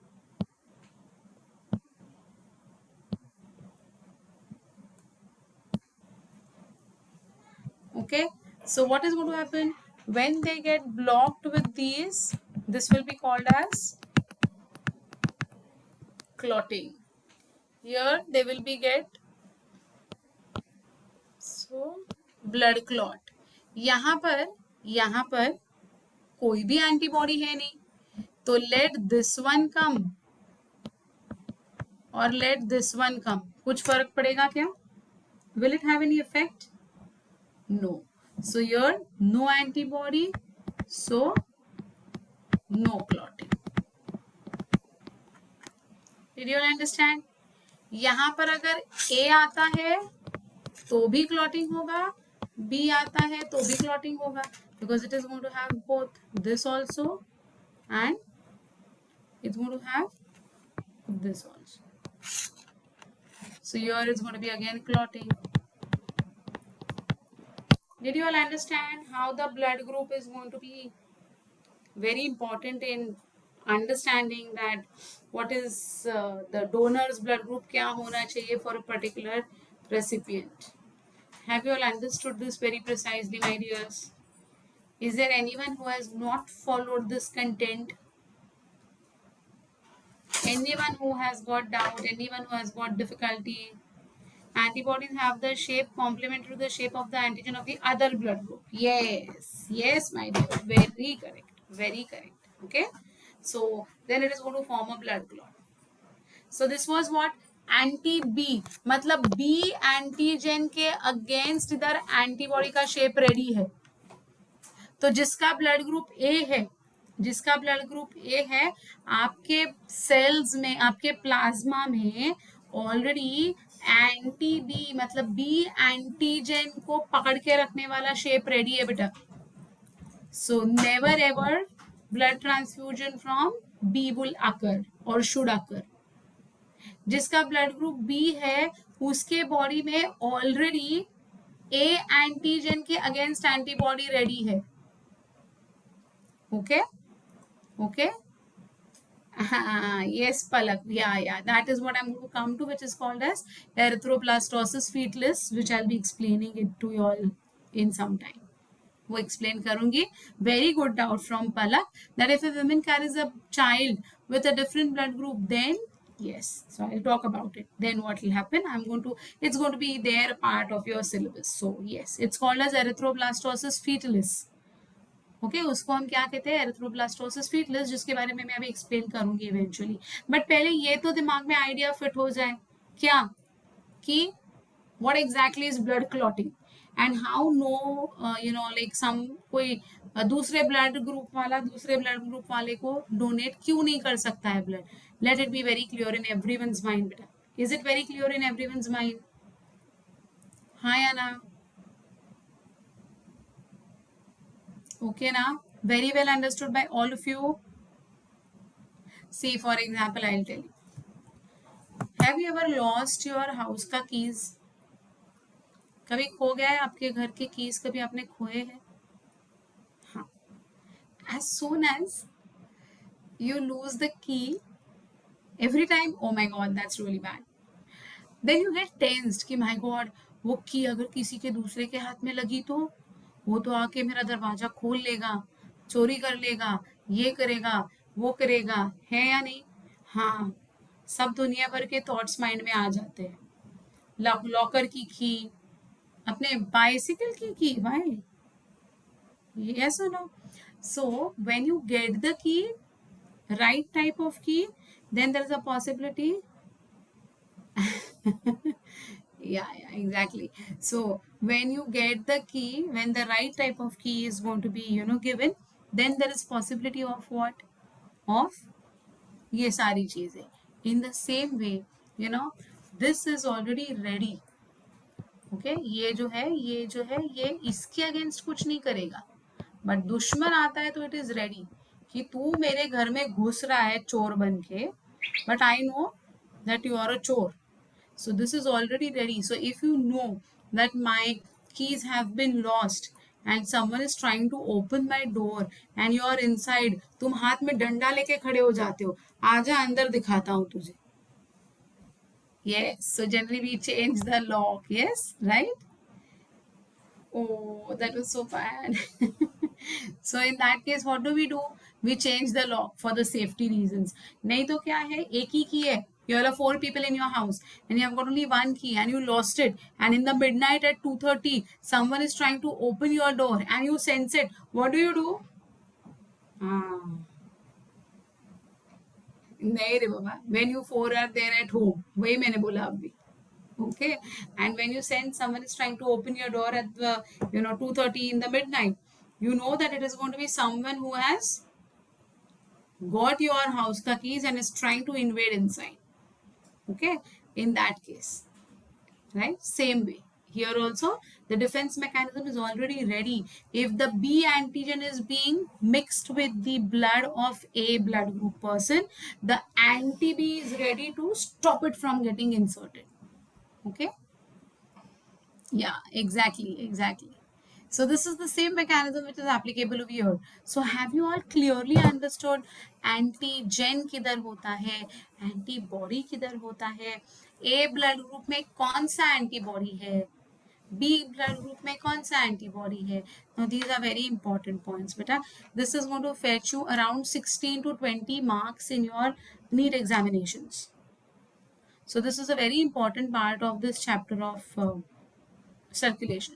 Okay, so what is going to happen when they get blocked with these? This will be called as clotting. Here they will be get blood clot. यहाँ पर कोई भी antibody है नहीं, तो let this one कम और let this one कम, कुछ फर्क पड़ेगा क्या? Will it have any effect? No. So here no antibody, so no clotting. Did you all understand? यहाँ पर अगर A आता है तो भी clotting होगा, B आता है तो भी clotting होगा, because it is going to have both this also and it's going to have this also. So here it's going to be again clotting. Did you all understand how the blood group is going to be very important in understanding that what is the donor's blood group क्या होना चाहिए for a particular recipient? Have you all understood this very precisely, my dears? Is there anyone who has not followed this content? Anyone who has got doubt? Anyone who has got difficulty? Antibodies have the shape complementary to the shape of the antigen of the other blood group. Yes, my dear. Very correct. Okay. So then it is going to form a blood clot. So this was what? Anti B, मतलब B antigen के against इधर antibody का shape ready है. तो जिसका blood group A है, आपके sales में, आपके प्लाज्मा में ऑलरेडी एंटी बी मतलब बी एंटीजन को पकड़ के रखने वाला शेप रेडी है बेटा. So never ever blood transfusion from B will occur or should अकर. जिसका ब्लड ग्रुप बी है उसके बॉडी में ऑलरेडी ए एंटीजन के अगेंस्ट एंटीबॉडी रेडी है. Okay. Yes, Palak. Yeah. That is what I'm going to come to, which is called as erythroplastosis fetalis, which I'll be explaining it to you all in some time. वो explain करूंगी. Very good doubt from Palak that if a woman carries a child with a different blood group, then yes. So I'll talk about it. Then what will happen? It's going to be their part of your syllabus. So yes, it's called as erythroplastosis fetalis. Okay उसको हम क्या कहते हैं? Erythroblastosis fetalis, जिसके बारे में मैं अभी एक्सप्लेन करूंगी इवेंचुअली. बट पहले ये तो दिमाग में आइडिया फिट हो जाए क्या कि what exactly is blood clotting. And how no like some कोई दूसरे ब्लड ग्रुप वाला दूसरे ब्लड ग्रुप वाले को डोनेट क्यों नहीं कर सकता है blood. Let it be very clear in everyone's mind बेटा. Is it very clear in everyone's mind? हाँ या ना? Okay now, very well understood by all of you. See, for example, I'll tell you. Have you ever lost your house का keys? कभी खो गया है आपके घर के keys? कभी आपने खोए हैं? हाँ. As soon as you lose the key, every time, oh my God, that's really bad. Then you get tensed कि my God, वो की अगर किसी के दूसरे के हाथ में लगी तो वो तो आके मेरा दरवाजा खोल लेगा, चोरी कर लेगा, ये करेगा, वो करेगा, है या नहीं? हाँ, सब दुनिया भर के थॉट्स माइंड में आ जाते हैं. लॉकर की, अपने बाइसिकल की, Y? Yes or no? So when you get the key, right type of key, then there is a possibility. Yeah, exactly. So when you get the key, when the right type of key is going to be given, then there is possibility of what? Of ये सारी चीजें. In the same way, this is already ready. Okay, ये जो है ये इसके against कुछ नहीं करेगा. बट दुश्मन आता है तो इट इज रेडी कि तू मेरे घर में घुस रहा है चोर बन के, but I know that you are a chor. So this is already ready. So if you know that my keys have been lost and someone is trying to open my door and you are inside, तुम हाथ में डंडा लेके खड़े हो जाते हो, आजा अंदर दिखाता हूँ तुझे. Yes, so generally we change the lock. Yes, right? Oh, that was so bad. So in that case, what do? We change the lock for the safety reasons. नहीं तो क्या है, एक ही key है. You all have 4 people in your house and you have got only one key and you lost it. And in the midnight at 2:30, someone is trying to open your door and you sense it. What do? नहीं रे बाबा. When you 4 are there at home, वही मैंने बोला अभी. Okay, and when you sense someone is trying to open your door at the 2:30 in the midnight, you know that it is going to be someone who has got your house ka keys and is trying to invade inside. Okay, in that case, right? Same way here also, the defense mechanism is already ready. If the B antigen is being mixed with the blood of A blood group person, the anti-B is ready to stop it from getting inserted. Okay, yeah, exactly. So this is the same mechanism which is applicable over here. So have you all clearly understood antigen किधर होता है, antibody किधर होता है, A blood group में कौन सा antibody है, B blood group में कौन सा antibody है? Now these are very important points, beta. This is going to fetch you around 16 to 20 marks in your NEET examinations. So this is a very important part of this chapter of circulation.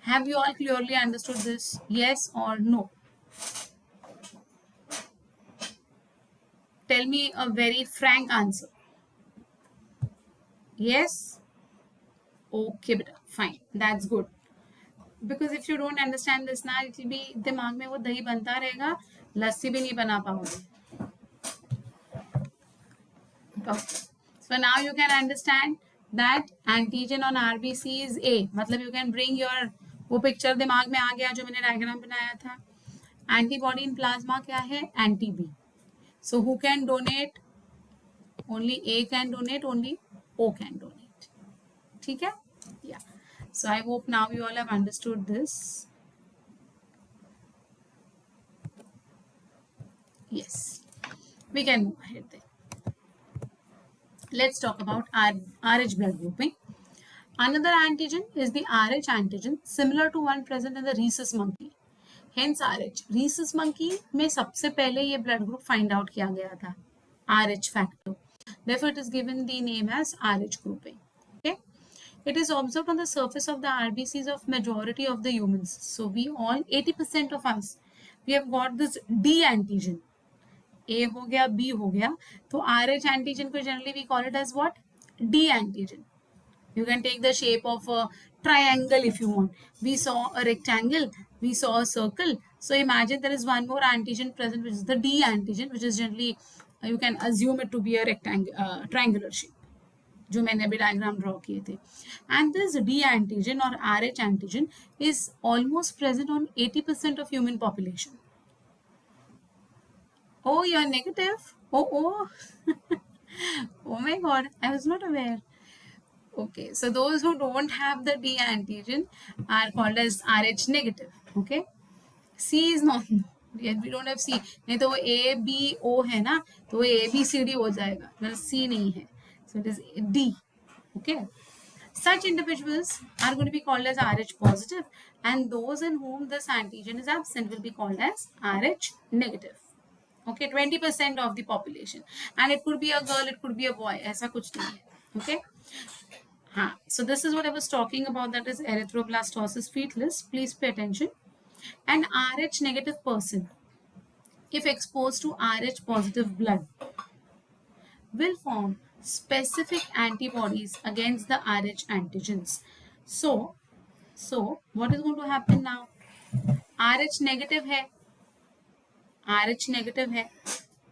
Have you all clearly understood this? Yes or no? Tell me a very frank answer. Yes? Okay, beta. Fine. That's good. Because if you don't understand this now, it will be दिमाग में वो दही बनता रहेगा, लस्सी भी नहीं बना पाओगे. Okay. So now you can understand that antigen on RBC is A. मतलब you can bring your वो पिक्चर दिमाग में आ गया जो मैंने डायग्राम बनाया था. एंटीबॉडी इन प्लाज्मा क्या है? Anti B. So who can donate? Only A can donate, only O can donate. ठीक है? Yeah. So I hope now you all have understood this. Yes. We can move ahead then. Let's talk about RH blood grouping. Another antigen is the RH antigen, similar to one present in the rhesus monkey. Hence RH. Rhesus monkey में सबसे पहले ये blood group find out किया गया था, RH factor. Therefore, it is given the name as RH grouping. Okay. It is observed on the surface of the RBCs of majority of the humans. So we all, 80% of us, we have got this D antigen. A हो गया, B हो गया, तो RH antigen को generally we call it as what? D antigen. You can take the shape of a triangle if you want. We saw a rectangle, we saw a circle. So imagine there is one more antigen present, which is the D antigen, which is generally you can assume it to be a rectangle, triangular shape. जो मैंने अभी diagram draw किए थे. And this D antigen or RH antigen is almost present on 80% of human population. Oh, you're negative? Oh. Oh my god, I was not aware. Okay, so those who don't have the D antigen are called as RH negative. Okay, C is not. We don't have C. नहीं तो वो A B O है ना, तो वो A B C D हो जाएगा. मतलब C नहीं है. So it is D. Okay. Such individuals are going to be called as RH positive, and those in whom this antigen is absent will be called as RH negative. Okay, 20% of the population, and it could be a girl, it could be a boy. ऐसा कुछ नहीं है. Okay. So this is what I was talking about, that is erythroblastosis fetalis. Please pay attention. An RH negative person, if exposed to RH positive blood, will form specific antibodies against the RH antigens. So what is going to happen now? RH negative hai,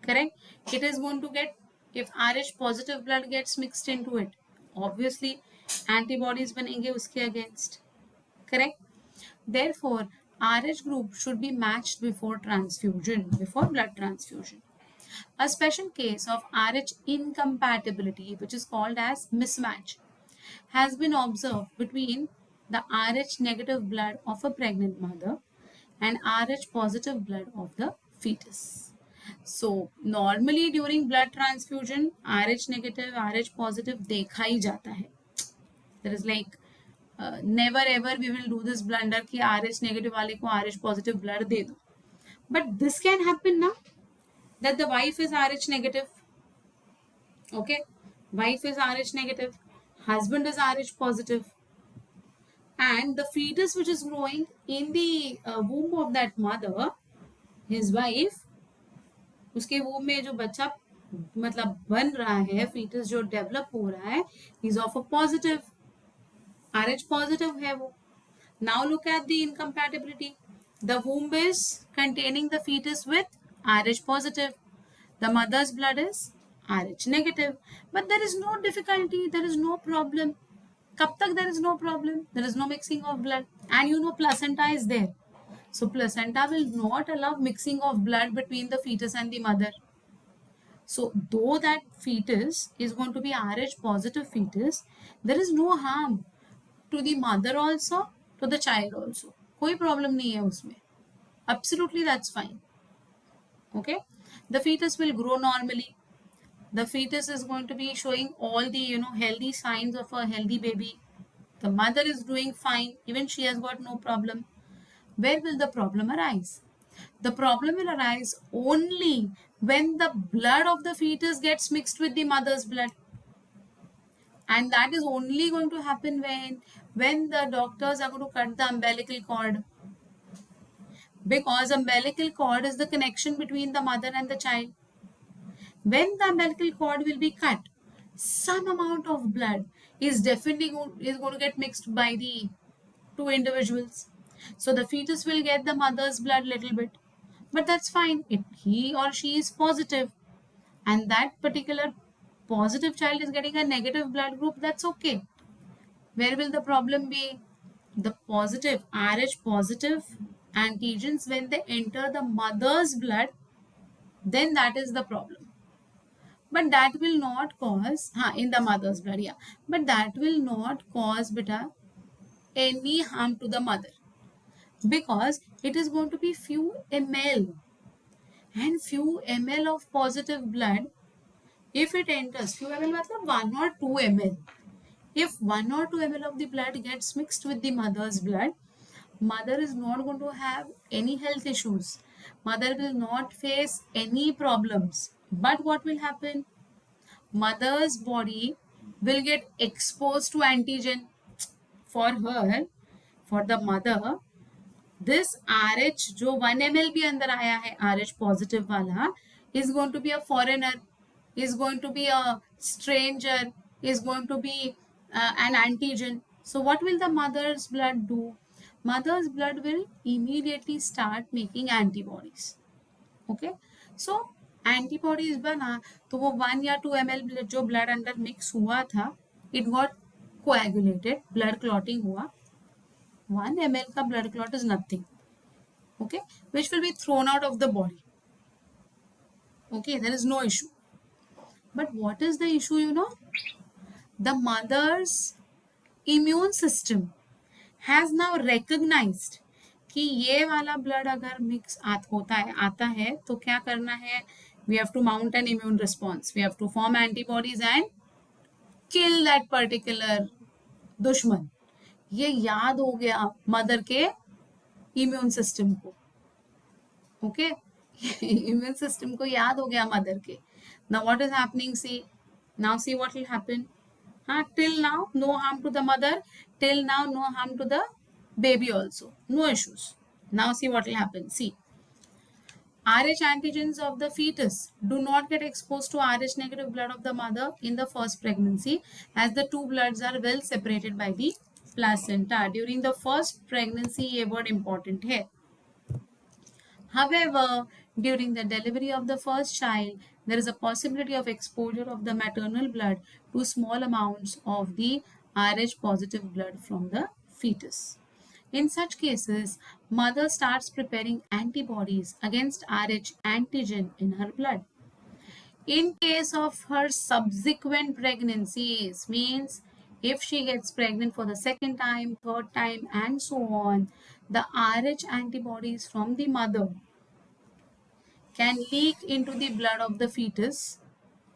correct? It is going to get, if RH positive blood gets mixed into it, obviously antibodies banenge uske against, correct? Therefore, RH group should be matched before transfusion, before blood transfusion. A special case of RH incompatibility, which is called as mismatch, has been observed between the RH negative blood of a pregnant mother and RH positive blood of the fetus. So normally during blood transfusion, RH negative, RH positive देखा ही जाता है. There is like never ever we will do this blunder कि RH negative वाले को RH positive blood दे दो. But this can happen now, that the wife is RH negative. Okay, wife is RH negative, husband is RH positive, and the fetus which is growing in the womb of that mother, his wife, उसके womb में जो बच्चा मतलब बन रहा है, fetus जो develop हो रहा है, is of a positive, RH positive है वो. Now look at the incompatibility. The womb is containing the fetus with RH positive. The mother's blood is RH negative. But there is no difficulty, there is no problem. कब तक there is no problem? There is no mixing of blood. And you know placenta is there. So placenta will not allow mixing of blood between the fetus and the mother. So though that fetus is going to be RH positive fetus, there is no harm to the mother also, to the child also. कोई problem नहीं है उसमें. Absolutely, that's fine. Okay, the fetus will grow normally. The fetus is going to be showing all the healthy signs of a healthy baby. The mother is doing fine, even she has got no problem. Where will the problem arise? The problem will arise only when the blood of the fetus gets mixed with the mother's blood. And that is only going to happen when the doctors are going to cut the umbilical cord. Because umbilical cord is the connection between the mother and the child. When the umbilical cord will be cut, some amount of blood is definitely going to get mixed by the two individuals. So the fetus will get the mother's blood little bit. But that's fine. If he or she is positive and that particular positive child is getting a negative blood group, that's okay. Where will the problem be? The positive, RH positive antigens, when they enter the mother's blood, then that is the problem. But that will not cause, in the mother's blood, yeah. But that will not cause, beta, any harm to the mother. Because it is going to be few ml. And few ml of positive blood, if it enters, few ml matlab 1 or 2 ml. If 1 or 2 ml of the blood gets mixed with the mother's blood, mother is not going to have any health issues. Mother will not face any problems. But what will happen? Mother's body will get exposed to antigen. For her, for the mother, this RH जो 1 ml भी अंदर आया है, RH positive वाला, is going to be a foreigner, is going to be a stranger, is going to be an antigen. So what will the mother's blood do? Mother's blood will immediately start making antibodies. Okay, so antibodies बना तो वो 1 या 2 ml जो blood अंदर mix हुआ था, it got coagulated, blood clotting हुआ. 1 ml का blood clot is nothing. Okay, which will be thrown out of the body. Okay, there is no issue. But what is the issue, you know? The mother's immune system has now recognized कि ये वाला blood अगर mix आता है तो क्या करना है? We have to mount an immune response. We have to form antibodies and kill that particular दुश्मन. ये याद हो गया मदर के इम्यून सिस्टम को. ओके, इम्यून सिस्टम को याद हो गया मदर के. Now what is happening? See now, see what will happen. हाँ, till now no harm to the mother, till now no harm to the baby also, no issues. Now see what will happen. See, Rh antigens of the fetus do not get exposed to Rh negative blood of the mother in the first pregnancy, as the two bloods are well separated by the placenta. During the first pregnancy, ये word important है. However, during the delivery of the first child, there is a possibility of exposure of the maternal blood to small amounts of the Rh positive blood from the fetus. In such cases, mother starts preparing antibodies against Rh antigen in her blood. In case of her subsequent pregnancies, means if she gets pregnant for the second time, third time, and so on, the Rh antibodies from the mother can leak into the blood of the fetus,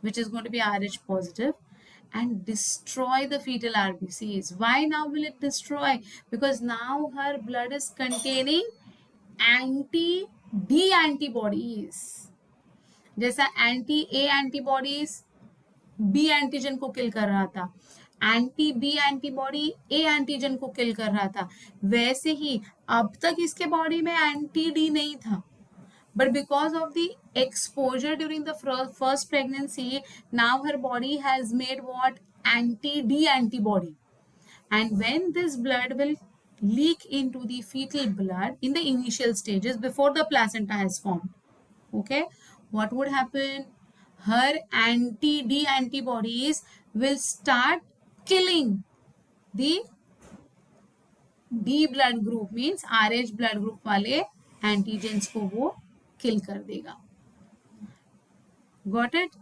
which is going to be Rh positive, and destroy the fetal RBCs. Why now will it destroy? Because now her blood is containing anti-D antibodies. जैसा anti-A antibodies B antigen को kill कर रहा था, anti B antibody A antigen को kill कर रहा था, वैसे ही अब तक इसके बॉडी में एंटी डी नहीं था. But because of the exposure during the first pregnancy, now her body has made what? Anti-D antibody. And when this blood will leak into the fetal blood in the initial stages before the placenta has formed, okay, what would happen? Her anti-D antibodies will start killing the D blood group, means RH blood group वाले antigens को वो kill कर देगा. Got it?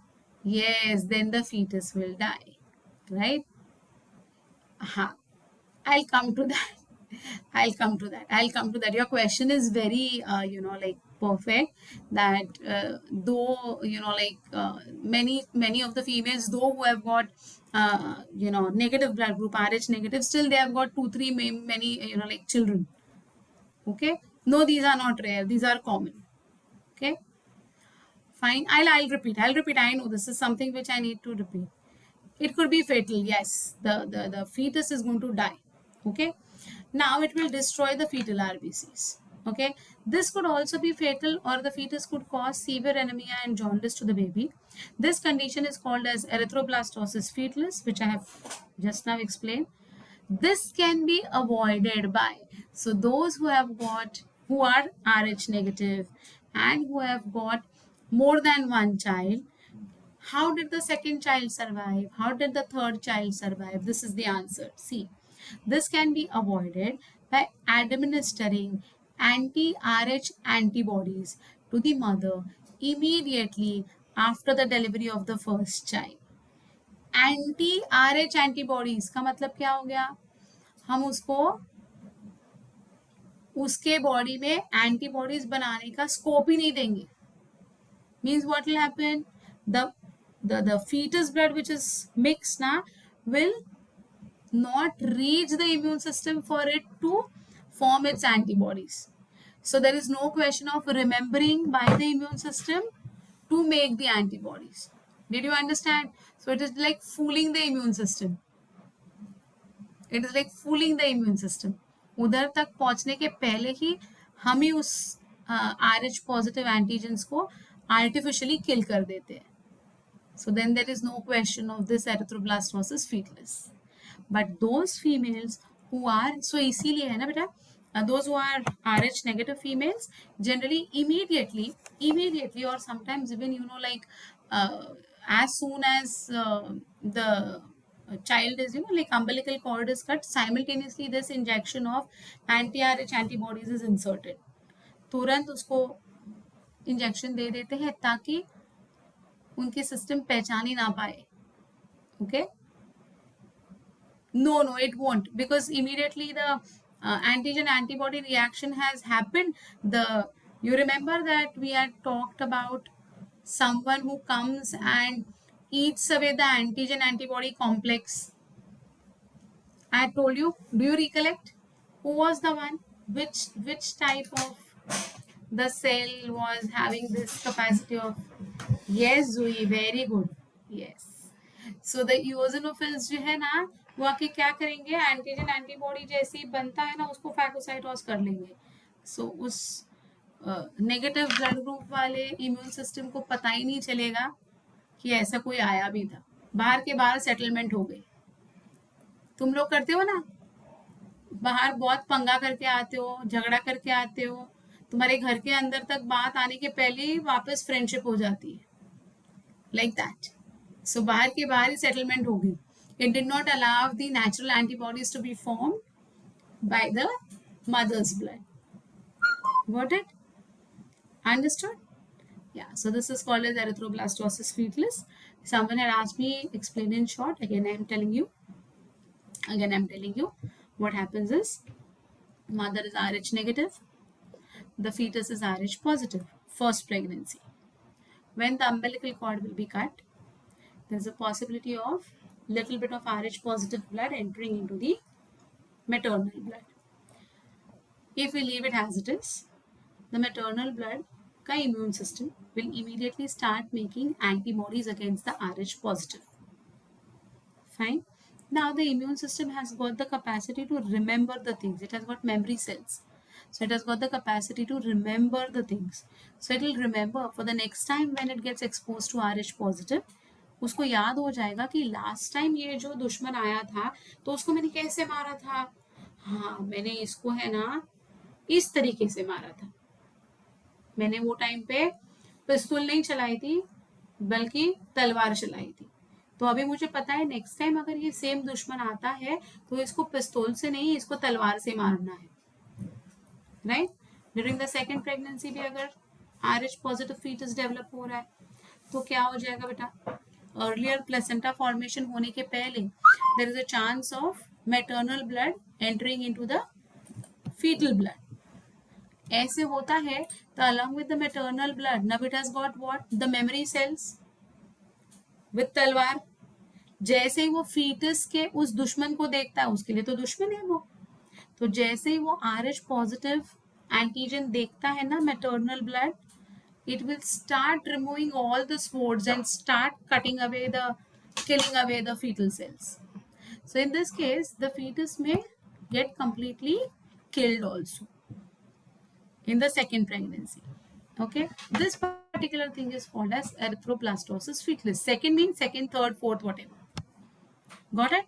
Yes, then the fetus will die, right? I'll come to that. I'll come to that. Your question is very, perfect. That though, many of the females, though who have got, negative blood group, Rh negative, still they have got 2-3 many, children. Okay? No, these are not rare. These are common. Okay? Fine. I'll repeat. I know this is something which I need to repeat. It could be fatal. Yes. The fetus is going to die. Okay. Now it will destroy the fetal RBCs. Okay. This could also be fatal, or the fetus could cause severe anemia and jaundice to the baby. This condition is called as erythroblastosis fetalis, which I have just now explained. This can be avoided by, so those who are Rh negative and who have got more than one child, how did the second child survive? How did the third child survive? This is the answer. See, this can be avoided by administering anti-Rh antibodies to the mother immediately after the delivery of the first child. Anti-Rh antibodies का मतलब क्या हो गया? हम उसके body में antibodies बनाने का स्कोप ही नहीं देंगे. Means what will happen? The fetus blood which is mixed now will not reach the immune system for it to form its antibodies. So there is no question of remembering by the immune system to make the antibodies. Did you understand? So it is like fooling the immune system. It is like fooling the immune system. उधर तक पहुंचने के पहले ही हम ही उस RH positive antigens को artificially kill कर देते हैं. So then there is no question of this erythroblastosis fetalis. But those females who are, so इसीलिए है ना बेटा, those who are RH negative females generally immediately or sometimes even like as soon as the child is like umbilical cord is cut, simultaneously this injection of anti-RH antibodies is inserted. तुरंत उसको injection दे देते हैं ताकि उनकी system पहचान ही ना पाए. Okay. No, it won't, because immediately the antigen antibody reaction has happened. You remember that we had talked about someone who comes and eats away the antigen antibody complex. I had told you. Do you recollect? Who was the one? Which type of the cell was having this capacity of? Yes, Zui, very good. Yes. So the eosinophils जो है ना, वो आके क्या करेंगे, antigen antibody जैसे ही बनता है ना, उसको फैगोसाइटोस कर लेंगे. सो उस नेगेटिव ब्लड ग्रुप वाले इम्यून सिस्टम को पता ही नहीं चलेगा कि ऐसा कोई आया भी था. बाहर के बाहर सेटलमेंट हो गई. तुम लोग करते हो ना, बाहर बहुत पंगा करके आते हो, झगड़ा करके आते हो, तुम्हारे घर के अंदर तक बात आने के पहले ही वापस फ्रेंडशिप हो जाती है. Like that. सो बाहर के बाहर ही सेटलमेंट हो गई. It did not allow the natural antibodies to be form by the mother's blood. Got it? Understood? Yeah, so this is called as erythroblastosis fetalis. Someone had asked me, explain in short. Again, I'm telling you what happens is, mother is RH negative, the fetus is RH positive, first pregnancy. When the umbilical cord will be cut, there's a possibility of little bit of RH positive blood entering into the maternal blood. If we leave it as it is, the maternal blood का immune system will immediately start making antibodies against the RH positive. Fine. Now the immune system has got the capacity to remember the things. It has got memory cells. So it has got the capacity to remember the things. So it will remember for the next time when it gets exposed to RH positive, उसको याद हो जाएगा कि last time ये जो दुश्मन आया था तो उसको मैंने कैसे मारा था. हाँ, मैंने इसको है ना इस तरीके से मारा था. मैंने वो टाइम पे पिस्तौल नहीं चलाई थी बल्कि तलवार चलाई थी. तो अभी मुझे पता है नेक्स्ट टाइम अगर ये सेम दुश्मन आता है तो इसको पिस्तौल से नहीं, इसको तलवार से मारना है. Right? During the second pregnancy भी अगर RH पॉजिटिव फीटस डेवलप हो रहा है तो क्या हो जाएगा बेटा, अर्लियर प्लेसेंटा फॉर्मेशन होने के पहले there is a chance of maternal blood entering into the foetal blood. ऐसे होता है तो along with the maternal blood, now it has got what? The memory cells with तलवार. जैसे ही वो फीटस के उस दुश्मन को देखता है, उसके लिए तो दुश्मन है वो, तो जैसे ही वो RH पॉजिटिव एंटीजन देखता है ना maternal blood, it will start removing all the spores and start killing away the fetal cells. So in this case, the fetus may get completely killed also in the second pregnancy. Okay, this particular thing is called as erythroblastosis fetalis. Second means second, third, fourth, whatever. Got it?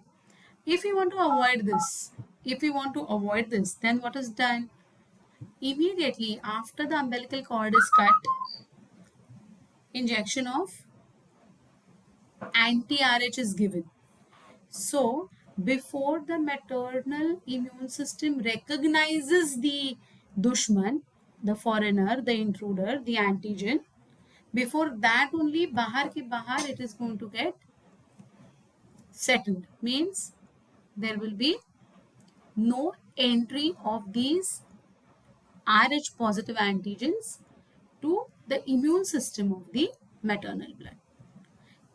If you want to avoid this, then what is done? Immediately after the umbilical cord is cut, injection of anti-RH is given. So before the maternal immune system recognizes the dushman, the foreigner, the intruder, the antigen, before that only bahar ke bahar it is going to get settled. Means there will be no entry of these RH positive antigens to the immune system of the maternal blood.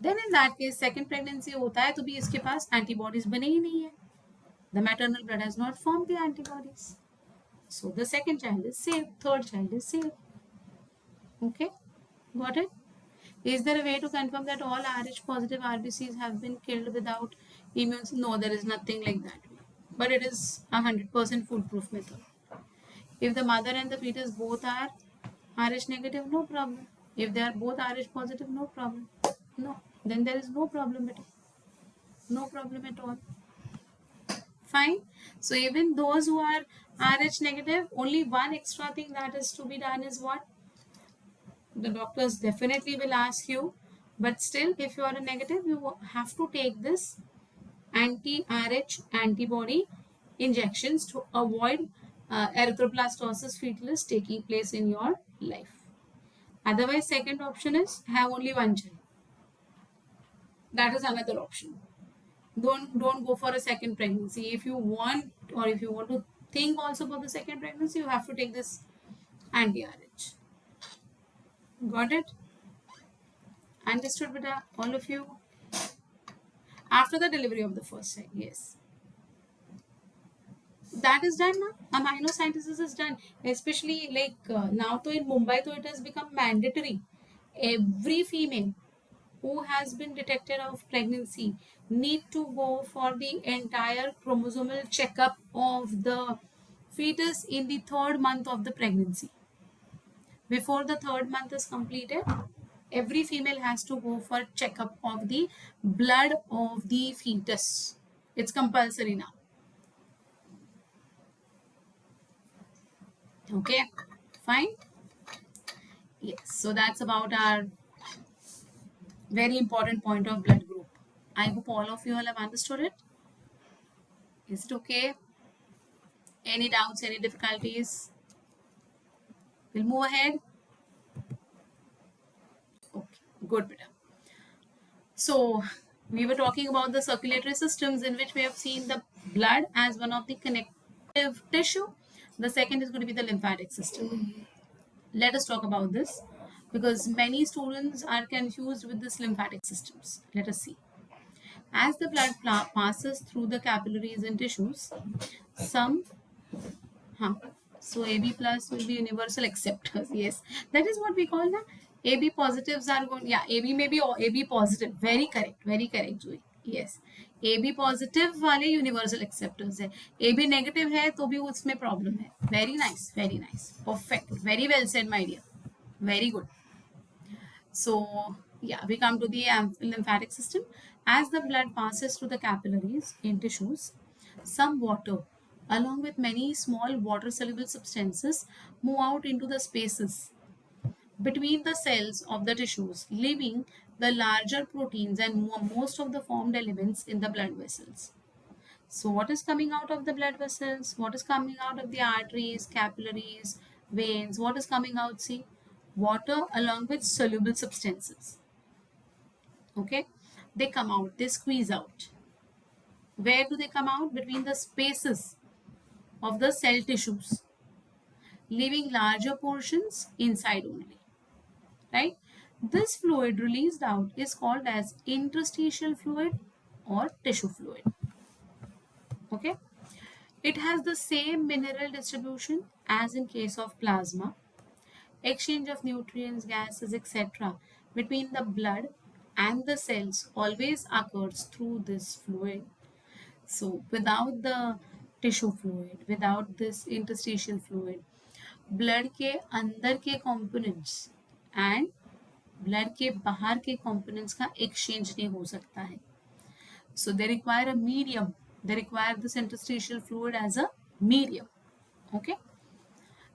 Then in that case second pregnancy होता है तो भी इसके पास antibodies बने ही नहीं है. The maternal blood has not formed the antibodies. So the second child is safe, third child is safe. Okay, got it? Is there a way to confirm that all RH positive RBCs have been killed without immune? No, there is nothing like that. But it is 100% foolproof method. If the mother and the fetus both are RH negative, no problem. If they are both RH positive, no problem. No, then there is no problem at all. No problem at all. Fine. So even those who are Rh negative, only one extra thing that is to be done is what? The doctors definitely will ask you, but still if you are a negative, you have to take this anti-Rh antibody injections to avoid erythroplastosis fetalis taking place in your life. Otherwise, second option is have only one child. That is another option. Don't go for a second pregnancy. If you want, or if you want to think also about the second pregnancy, you have to take this anti-Rh. Got it? Understood, beta? All of you? After the delivery of the first child, yes. That is done now. Amino is done. Especially like now to in Mumbai, so it has become mandatory. Every female who has been detected of pregnancy need to go for the entire chromosomal checkup of the fetus in the third month of the pregnancy. Before the third month is completed, every female has to go for checkup of the blood of the fetus. It's compulsory now. Okay, fine. Yes, so that's about our very important point of blood group. I hope all of you all have understood it. Is it okay? Any doubts, any difficulties? We'll move ahead. Okay, good, beta. So we were talking about the circulatory systems in which we have seen the blood as one of the connective tissue. The second is going to be the lymphatic system. Let us talk about this because many students are confused with this lymphatic systems. Let us see. As the blood passes through the capillaries and tissues, some so AB plus will be universal acceptors. Yes, that is what we call the AB positives are going. Yeah, AB may be AB positive. Very correct. Very correct, Joey. Yes, AB positive वाले universal acceptors है. AB negative है तो भी उसमें problem है. Very nice. Very nice. Perfect. Very well said, my dear. Very good. So yeah, we come to the lymphatic system. As the blood passes through the capillaries in tissues, some water, along with many small water-soluble substances, move out into the spaces between the cells of the tissues, leaving the larger proteins and most of the formed elements in the blood vessels. So what is coming out of the blood vessels? What is coming out of the arteries, capillaries, veins? What is coming out? See, water along with soluble substances. Okay, they come out, they squeeze out. Where do they come out? Between the spaces of the cell tissues, leaving larger portions inside only. Right? This fluid released out is called as interstitial fluid or tissue fluid. Okay. It has the same mineral distribution as in case of plasma. Exchange of nutrients, gases, etc. between the blood and the cells always occurs through this fluid. So without the tissue fluid, without this interstitial fluid, blood के अंदर के components and blood के बाहर के components का exchange नहीं हो सकता है. So they require a medium. They require this interstitial fluid as a medium. Okay.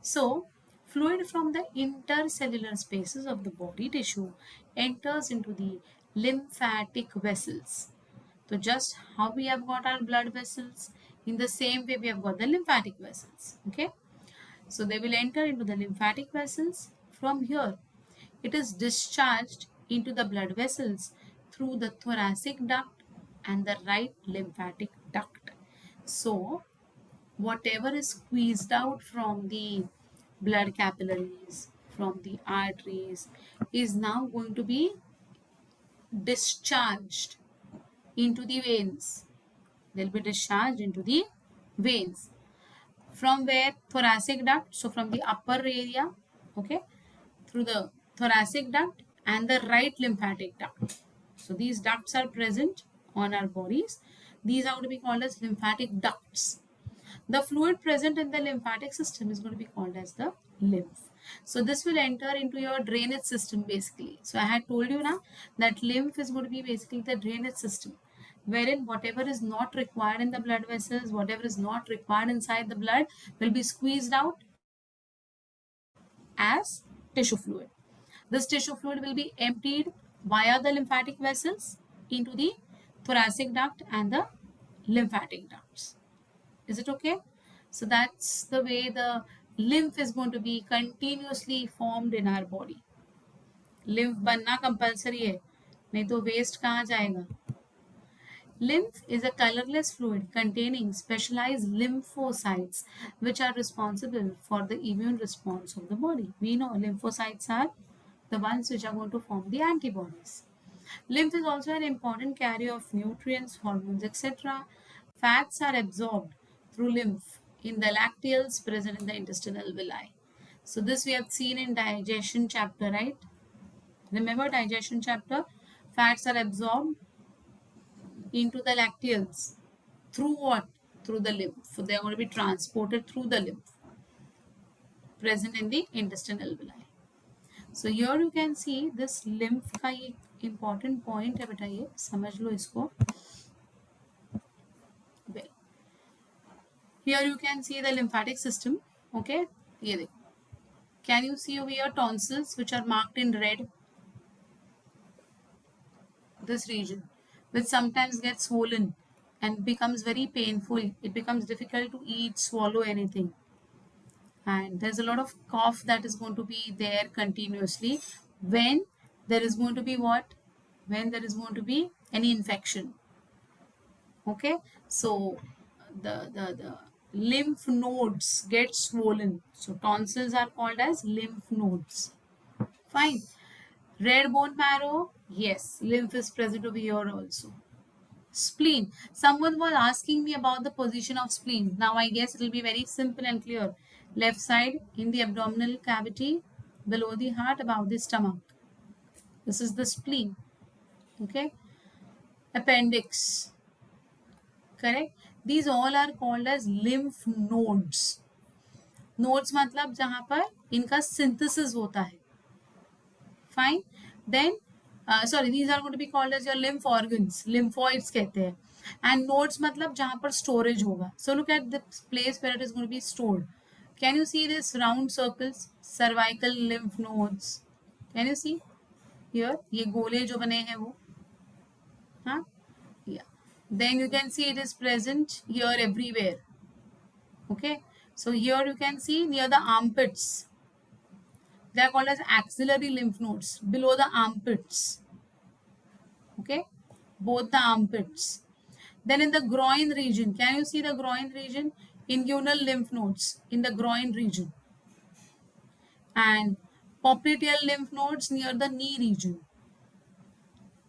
So fluid from the intercellular spaces of the body tissue enters into the lymphatic vessels. So just how we have got our blood vessels, in the same way we have got the lymphatic vessels. Okay. So they will enter into the lymphatic vessels. From here, it is discharged into the blood vessels through the thoracic duct and the right lymphatic duct. So whatever is squeezed out from the blood capillaries, from the arteries, is now going to be discharged into the veins. They'll be discharged into the veins. From where? Thoracic duct. So from the upper area, okay, through the thoracic duct and the right lymphatic duct. So these ducts are present on our bodies. These are going to be called as lymphatic ducts. The fluid present in the lymphatic system is going to be called as the lymph. So this will enter into your drainage system basically. So I had told you now that lymph is going to be basically the drainage system. wherein whatever is not required in the blood vessels, whatever is not required inside the blood will be squeezed out as tissue fluid. This tissue fluid will be emptied via the lymphatic vessels into the thoracic duct and the lymphatic ducts. Is it okay? So that's the way the lymph is going to be continuously formed in our body. Lymph बनना compulsory है, नहीं तो waste कहाँ जाएगा? Lymph is a colorless fluid containing specialized lymphocytes which are responsible for the immune response of the body. We know lymphocytes are the ones which are going to form the antibodies. Lymph is also an important carrier of nutrients, hormones, etc. Fats are absorbed through lymph in the lacteals present in the intestinal villi. So this we have seen in digestion chapter, right? Remember digestion chapter? Fats are absorbed into the lacteals through what? Through the lymph. So they are going to be transported through the lymph present in the intestinal villi. So here you can see this lymph का एक important point है बेटा, ये समझ लो इसको. Well, here you can see the lymphatic system. Okay, ये देखो. Can you see over here tonsils which are marked in red? This region, which sometimes gets swollen and becomes very painful. It becomes difficult to eat, swallow anything. And there's a lot of cough that is going to be there continuously when there is going to be what? When there is going to be any infection. Okay, so the lymph nodes get swollen. So tonsils are called as lymph nodes. Fine. Red bone marrow, yes, lymph is present over here also. Spleen. Someone was asking me about the position of spleen. Now I guess it will be very simple and clear. Left side in the abdominal cavity, below the heart, above the stomach. This is the spleen. Okay. Appendix. Correct. These all are called as lymph nodes. Nodes मतलब जहाँ पर इनका synthesis होता है. Fine. Then sorry, these are going to be called as your lymph organs. Lymphoids कहते हैं. And nodes मतलब जहाँ पर storage होगा. So look at the place where it is going to be stored. Can you see this round circles? Cervical lymph nodes. Can you see? Here, ये गोले जो बने हैं वो. हाँ? Yeah. Then you can see it is present here everywhere. Okay. So here you can see near the armpits. They are called as axillary lymph nodes below the armpits. Okay, both the armpits. Then in the groin region, can you see the groin region? Inguinal lymph nodes in the groin region. And popliteal lymph nodes near the knee region.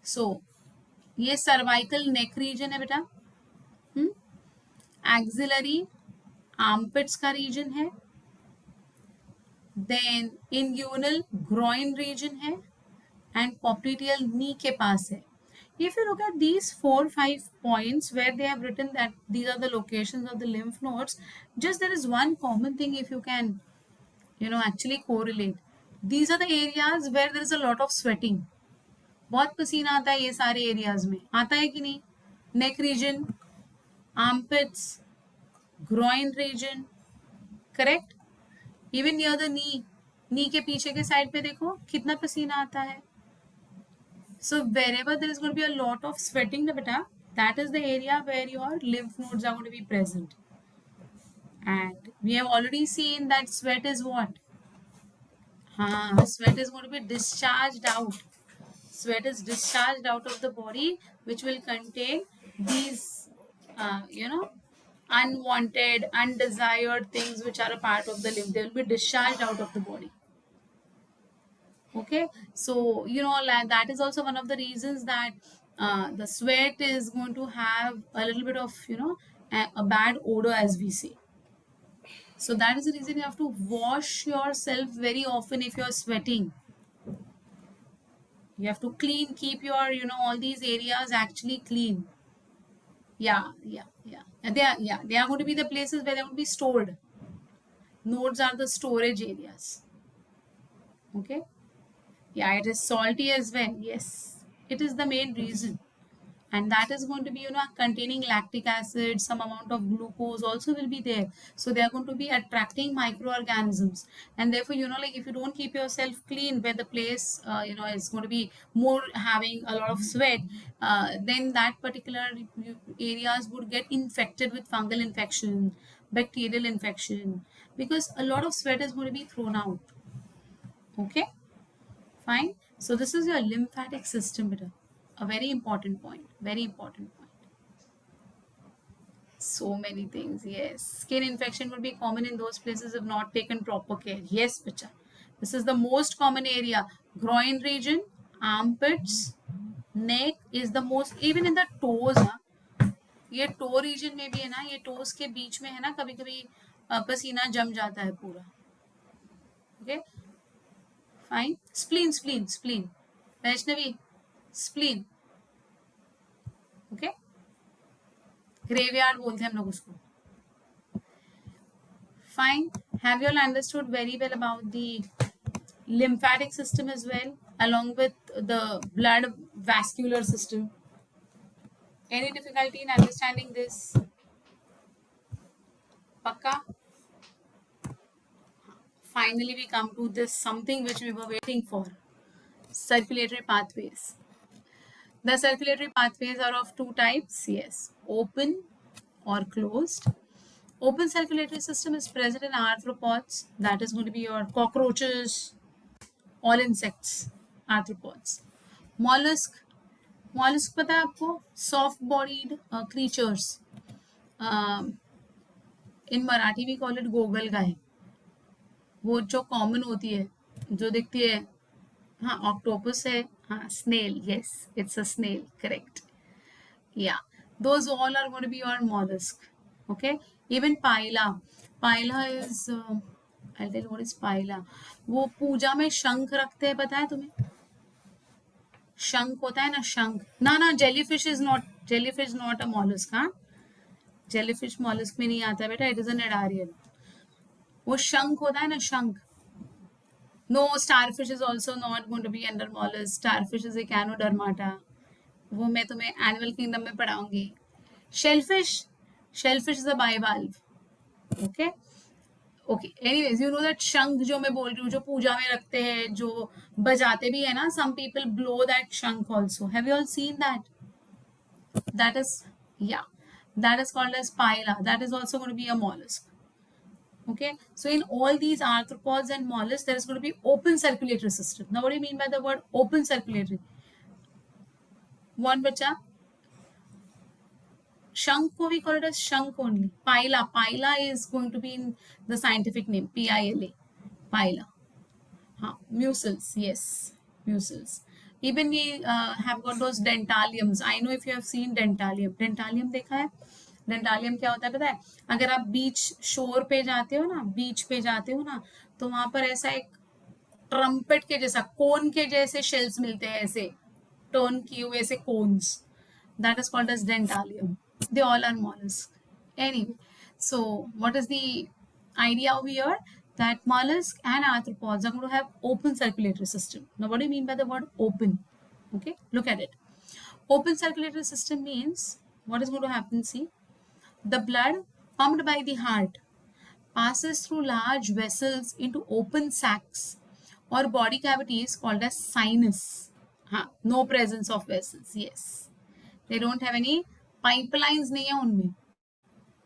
So, ये cervical neck region है बेटा. Axillary armpits का region है. Then inguinal groin region है. And popliteal knee के पास है. If you look at these 4-5 points where they have written that these are the locations of the lymph nodes, just there is one common thing if you can, actually correlate. These are the areas where there is a lot of sweating. बहुत पसीना आता है ये सारे areas में. आता है कि नहीं? Neck region, armpits, groin region, correct? Even near the knee. Knee के पीछे के side पे देखो कितना पसीना आता है. So wherever there is going to be a lot of sweating, beta, that is the area where your lymph nodes are going to be present. And we have already seen that sweat is what? Sweat is going to be discharged out. Sweat is discharged out of the body, which will contain these, unwanted, undesired things which are a part of the lymph. They will be discharged out of the body. Okay, so that is also one of the reasons that the sweat is going to have a little bit of a bad odor, as we say. So that is the reason you have to wash yourself very often if you're sweating. You have to keep your all these areas actually clean. Yeah. They are going to be the places where they're going to be stored. Nodes are the storage areas. Okay. Yeah, it is salty as well. Yes, it is the main reason. and that is going to be, containing lactic acid, some amount of glucose also will be there. So they are going to be attracting microorganisms, and therefore, like if you don't keep yourself clean, where the place is going to be more having a lot of sweat, then that particular areas would get infected with fungal infection, bacterial infection, because a lot of sweat is going to be thrown out. Okay, fine. So this is your lymphatic system, beta. A very important point. Very important point. So many things. Yes. Skin infection would be common in those places if not taken proper care. Yes, bacha. This is the most common area. Groin region, armpits, neck is the most, even in the toes. ये to reason में भी है ना, ये toast के बीच में है ना, कभी कभी पसीना जम जाता है पूरा. Okay, fine. Spleen spleen spleen, Vaishnavi, spleen. Okay, graveyard बोलते हैं हम लोग उसको. Fine. Have you all understood very well about the lymphatic system as well, along with the blood vascular system? Any difficulty in understanding this? Pakka? Finally, we come to this something which we were waiting for. Circulatory pathways. The circulatory pathways are of two types. Yes, open or closed. Open circulatory system is present in arthropods. That is going to be your cockroaches, all insects, arthropods. Mollusk. Mollusk पता है आपको? Soft bodied creatures. In Marathi we call it गोगल गाय. वो जो common होती है, जो दिखती है, हाँ ऑक्टोपस है, हाँ snail, yes, it's a snail, correct. Yeah, those all are going to be your mollusk. Okay, even paila. Paila is I'll tell you what is paila. वो पूजा में शंख रखते हैं, पता है तुम्हें? शंख होता है ना, शंख. ना jellyfish is not a mollusc. हाँ, जेलीफिश मॉलस्क में नहीं आता बेटा, इट इज एन एडारियल. वो शंख होता है ना, शंख. No, starfish is also not going to be under mollusc. Starfish is echinodermata. वो मैं तुम्हें एनिमल किंगडम में पढ़ाऊंगी. Shellfish is a bivalve. Okay okay, anyways, you know that शंख जो मैं बोल रही हूँ, जो पूजा में रखते हैं, जो बजाते भी है ना, सम पीपल ब्लो दैट शंख also. Have you all seen that? That is, yeah, that is called as paila. That is also going to be a mollusk. Okay, so in all these arthropods and mollusks, there is going to be open circulatory system. Now, what do you mean by the word open circulatory? One bacha, shank ko we call it as shank only. Pila is going to be in the scientific name, Pila. Pila. Mucils, yes, mucils. Even we have got those dentaliums. I know if you have seen dentalium. Dentalium देखा है? Dentalium क्या होता है पता है? अगर आप बीच शोर पे जाते हो ना, बीच पे जाते हो ना, तो वहां पर ऐसा एक ट्रम्पेट के जैसा, कोन के जैसे शेल्स मिलते हैं, ऐसे टर्न किए हुए ऐसे cons. That is called as dentalium. They all are mollusks. Anyway, so what is the idea over here? That mollusks and arthropods are going to have open circulatory system. Now, what do you mean by the word open? Okay, look at it. Open circulatory system means what is going to happen? See, the blood pumped by the heart passes through large vessels into open sacs or body cavities called as sinus. No presence of vessels. Yes, they don't have any pipelines. नहीं है उनमें.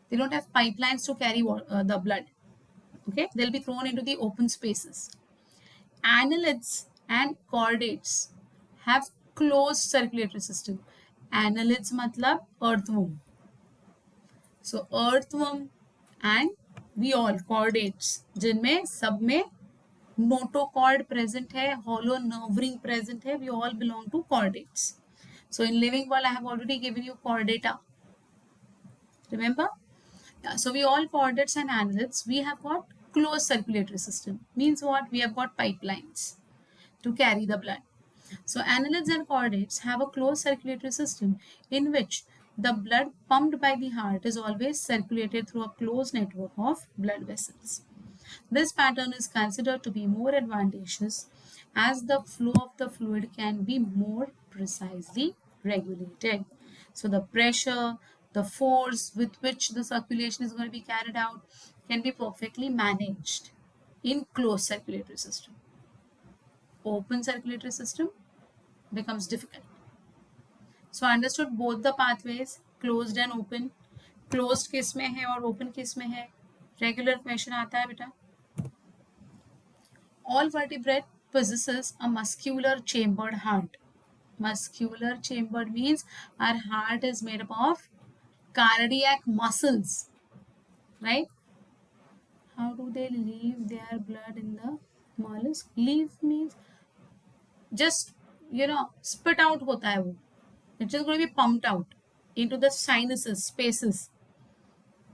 They don't have pipelines to carry the blood. Okay, they'll be thrown into the open spaces. Annelids and chordates have closed circulatory system. Annelids matlab earthworm. So earthworm and we all chordates, जिनमें सब में notochord present है, hollow nerve ring present है, we all belong to chordates. So in living world, I have already given you chordata. Remember? Yeah, so we all chordates and annelids, we have got closed circulatory system. Means what? We have got pipelines to carry the blood. So annelids and chordates have a closed circulatory system in which the blood pumped by the heart is always circulated through a closed network of blood vessels. This pattern is considered to be more advantageous as the flow of the fluid can be more precisely regulated. So the pressure, the force with which the circulation is going to be carried out can be perfectly managed in closed circulatory system. Open circulatory system becomes difficult. So I understood both the pathways, closed and open. Closed किस में है और open किस में है? Regular question आता है बेटा. All vertebrate possesses a muscular chambered heart. Muscular chambered means our heart is made up of cardiac muscles, right? How do they leave their blood in the mollusk? Leave means just, spit out hota hai wo. It's just going to be pumped out into the sinuses, spaces.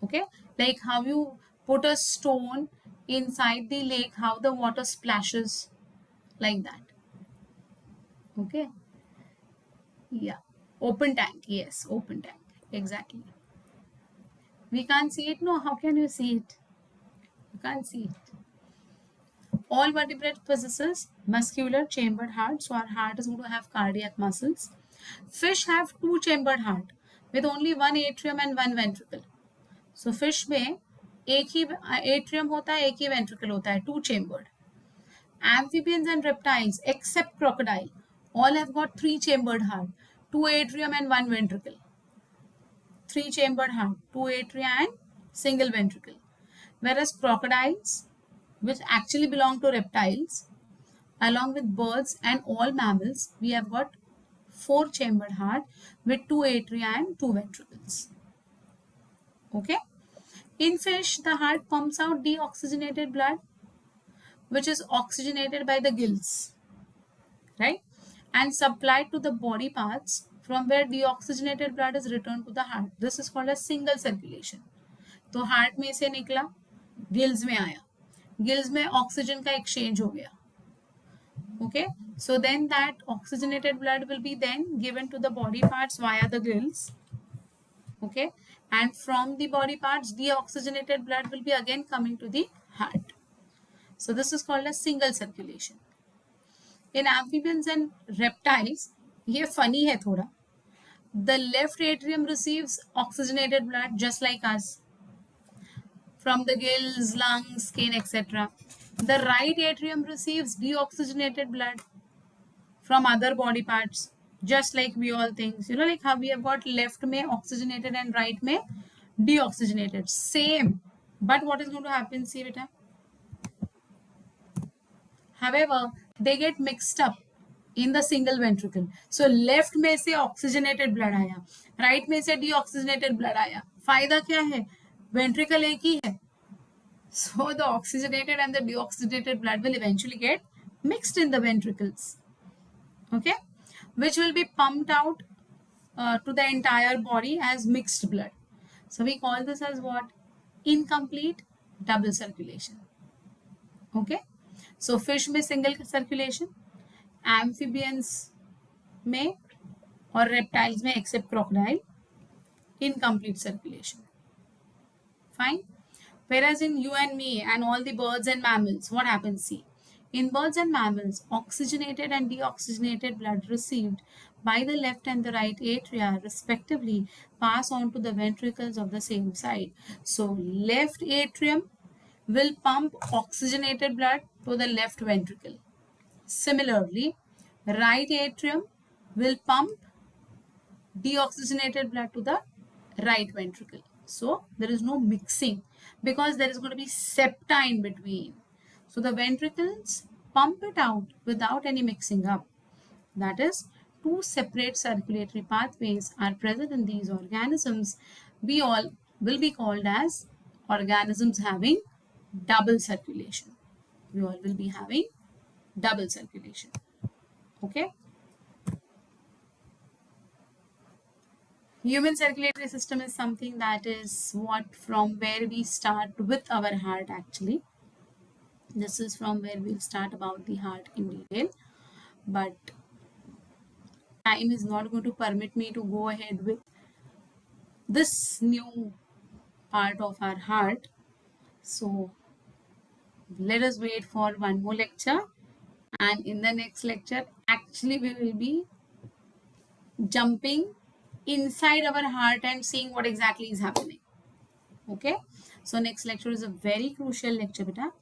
Okay, like how you put a stone inside the lake, how the water splashes, like that. Okay, yeah, open tank, yes, open tank, exactly. We can't see it. No, how can you see it? You can't see it. All vertebrate possesses muscular chambered heart, so our heart is going to have cardiac muscles. Fish have two chambered heart with only one atrium and one ventricle. So fish में एक ही atrium होता है, एक ही ventricle होता है, two chambered. Amphibians and reptiles except crocodile all have got three chambered heart, two atrium and one ventricle. Three chambered heart, two atria and single ventricle. Whereas crocodiles, which actually belong to reptiles, along with birds and all mammals, we have got four chambered heart with two atria and two ventricles. Okay. In fish, the heart pumps out deoxygenated blood, which is oxygenated by the gills, right? And supplied to the body parts from where deoxygenated blood is returned to the heart. This is called a single circulation. तो heart में से निकला, gills में आया, gills में oxygen का exchange हो गया. Okay, so then that oxygenated blood will be then given to the body parts via the gills. Okay, and from the body parts, deoxygenated blood will be again coming to the heart. So this is called a single circulation. In amphibians and reptiles, ये funny है थोड़ा. The left atrium receives oxygenated blood just like us from the gills, lungs, skin, etc. The right atrium receives deoxygenated blood from other body parts, just like we all things. Like how we have got left में oxygenated and right में deoxygenated. Same. But what is going to happen? See, beta. However, they get mixed up in the single ventricle. So left में से oxygenated blood आया, right में से deoxygenated blood आया. फायदा क्या है? Ventricle एक ही है. So the oxygenated and the deoxygenated blood will eventually get mixed in the ventricles. Okay, which will be pumped out to the entire body as mixed blood. So we call this as what? Incomplete double circulation. Okay, so fish में single circulation, amphibians में और reptiles में except crocodile incomplete circulation. Fine. Whereas in you and me and all the birds and mammals, what happens? See, in birds and mammals, oxygenated and deoxygenated blood received by the left and the right atria respectively pass on to the ventricles of the same side. So left atrium will pump oxygenated blood to the left ventricle. Similarly, right atrium will pump deoxygenated blood to the right ventricle. So there is no mixing because there is going to be septa in between. So the ventricles pump it out without any mixing up. That is, two separate circulatory pathways are present in these organisms. We all will be called as organisms having double circulation. We all will be having double circulation. Okay. Human circulatory system is something that is what from where we start with our heart actually. This is from where we'll start about the heart in detail. But time is not going to permit me to go ahead with this new part of our heart. So let us wait for one more lecture. And in the next lecture, actually we will be jumping inside our heart and seeing what exactly is happening. Okay, so next lecture is a very crucial lecture, beta.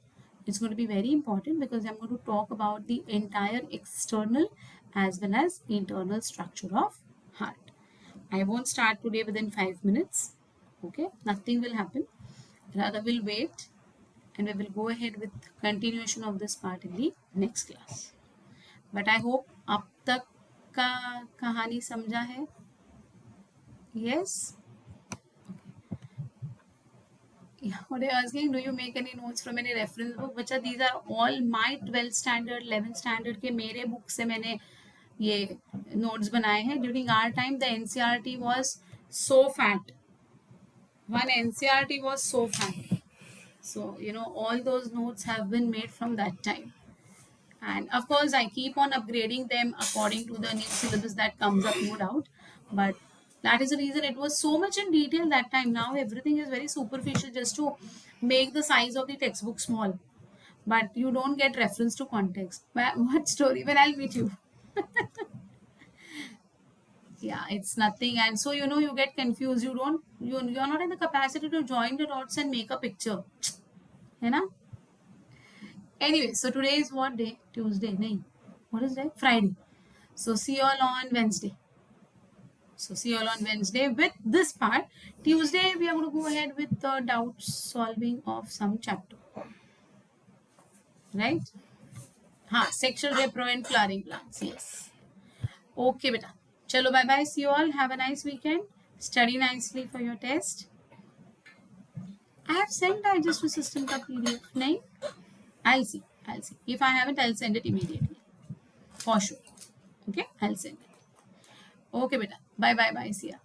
It's going to be very important because I'm going to talk about the entire external as well as internal structure of heart. I won't start today within 5 minutes. Okay, nothing will happen. Rather, we'll wait and we will go ahead with continuation of this part in the next class. But I hope अब तक का कहानी समझा है. Yes. Yeah, what I'm asking, do you make any notes from any reference book? बच्चा, these are all my 12th standard, 11th standard के मेरे book से मैंने ये notes बनाए हैं. During our time, the NCERT was so fat. One NCERT was so fat. So, you know, all those notes have been made from that time. And of course, I keep on upgrading them according to the new syllabus that comes up, no doubt. But that is the reason it was so much in detail that time. Now everything is very superficial just to make the size of the textbook small. But you don't get reference to context. What story? When I'll meet you. Yeah, it's nothing. And so, you know, you get confused. You're not in the capacity to join the dots and make a picture. You know? Anyway, so today is what day? Tuesday. Nahi. What is day? Friday. So see you all on Wednesday. So see you all on Wednesday with this part. Tuesday we are going to go ahead with the doubt solving of some chapter. Right? Sexual repro and flowering plants. Yes. Okay, beta. Chalo, bye bye. See you all. Have a nice weekend. Study nicely for your test. I have sent digestive system ka PDF. Nahi? I'll see. If I haven't, I'll send it immediately. For sure. Okay? I'll send it. Okay, beta. Bye bye bye. See ya.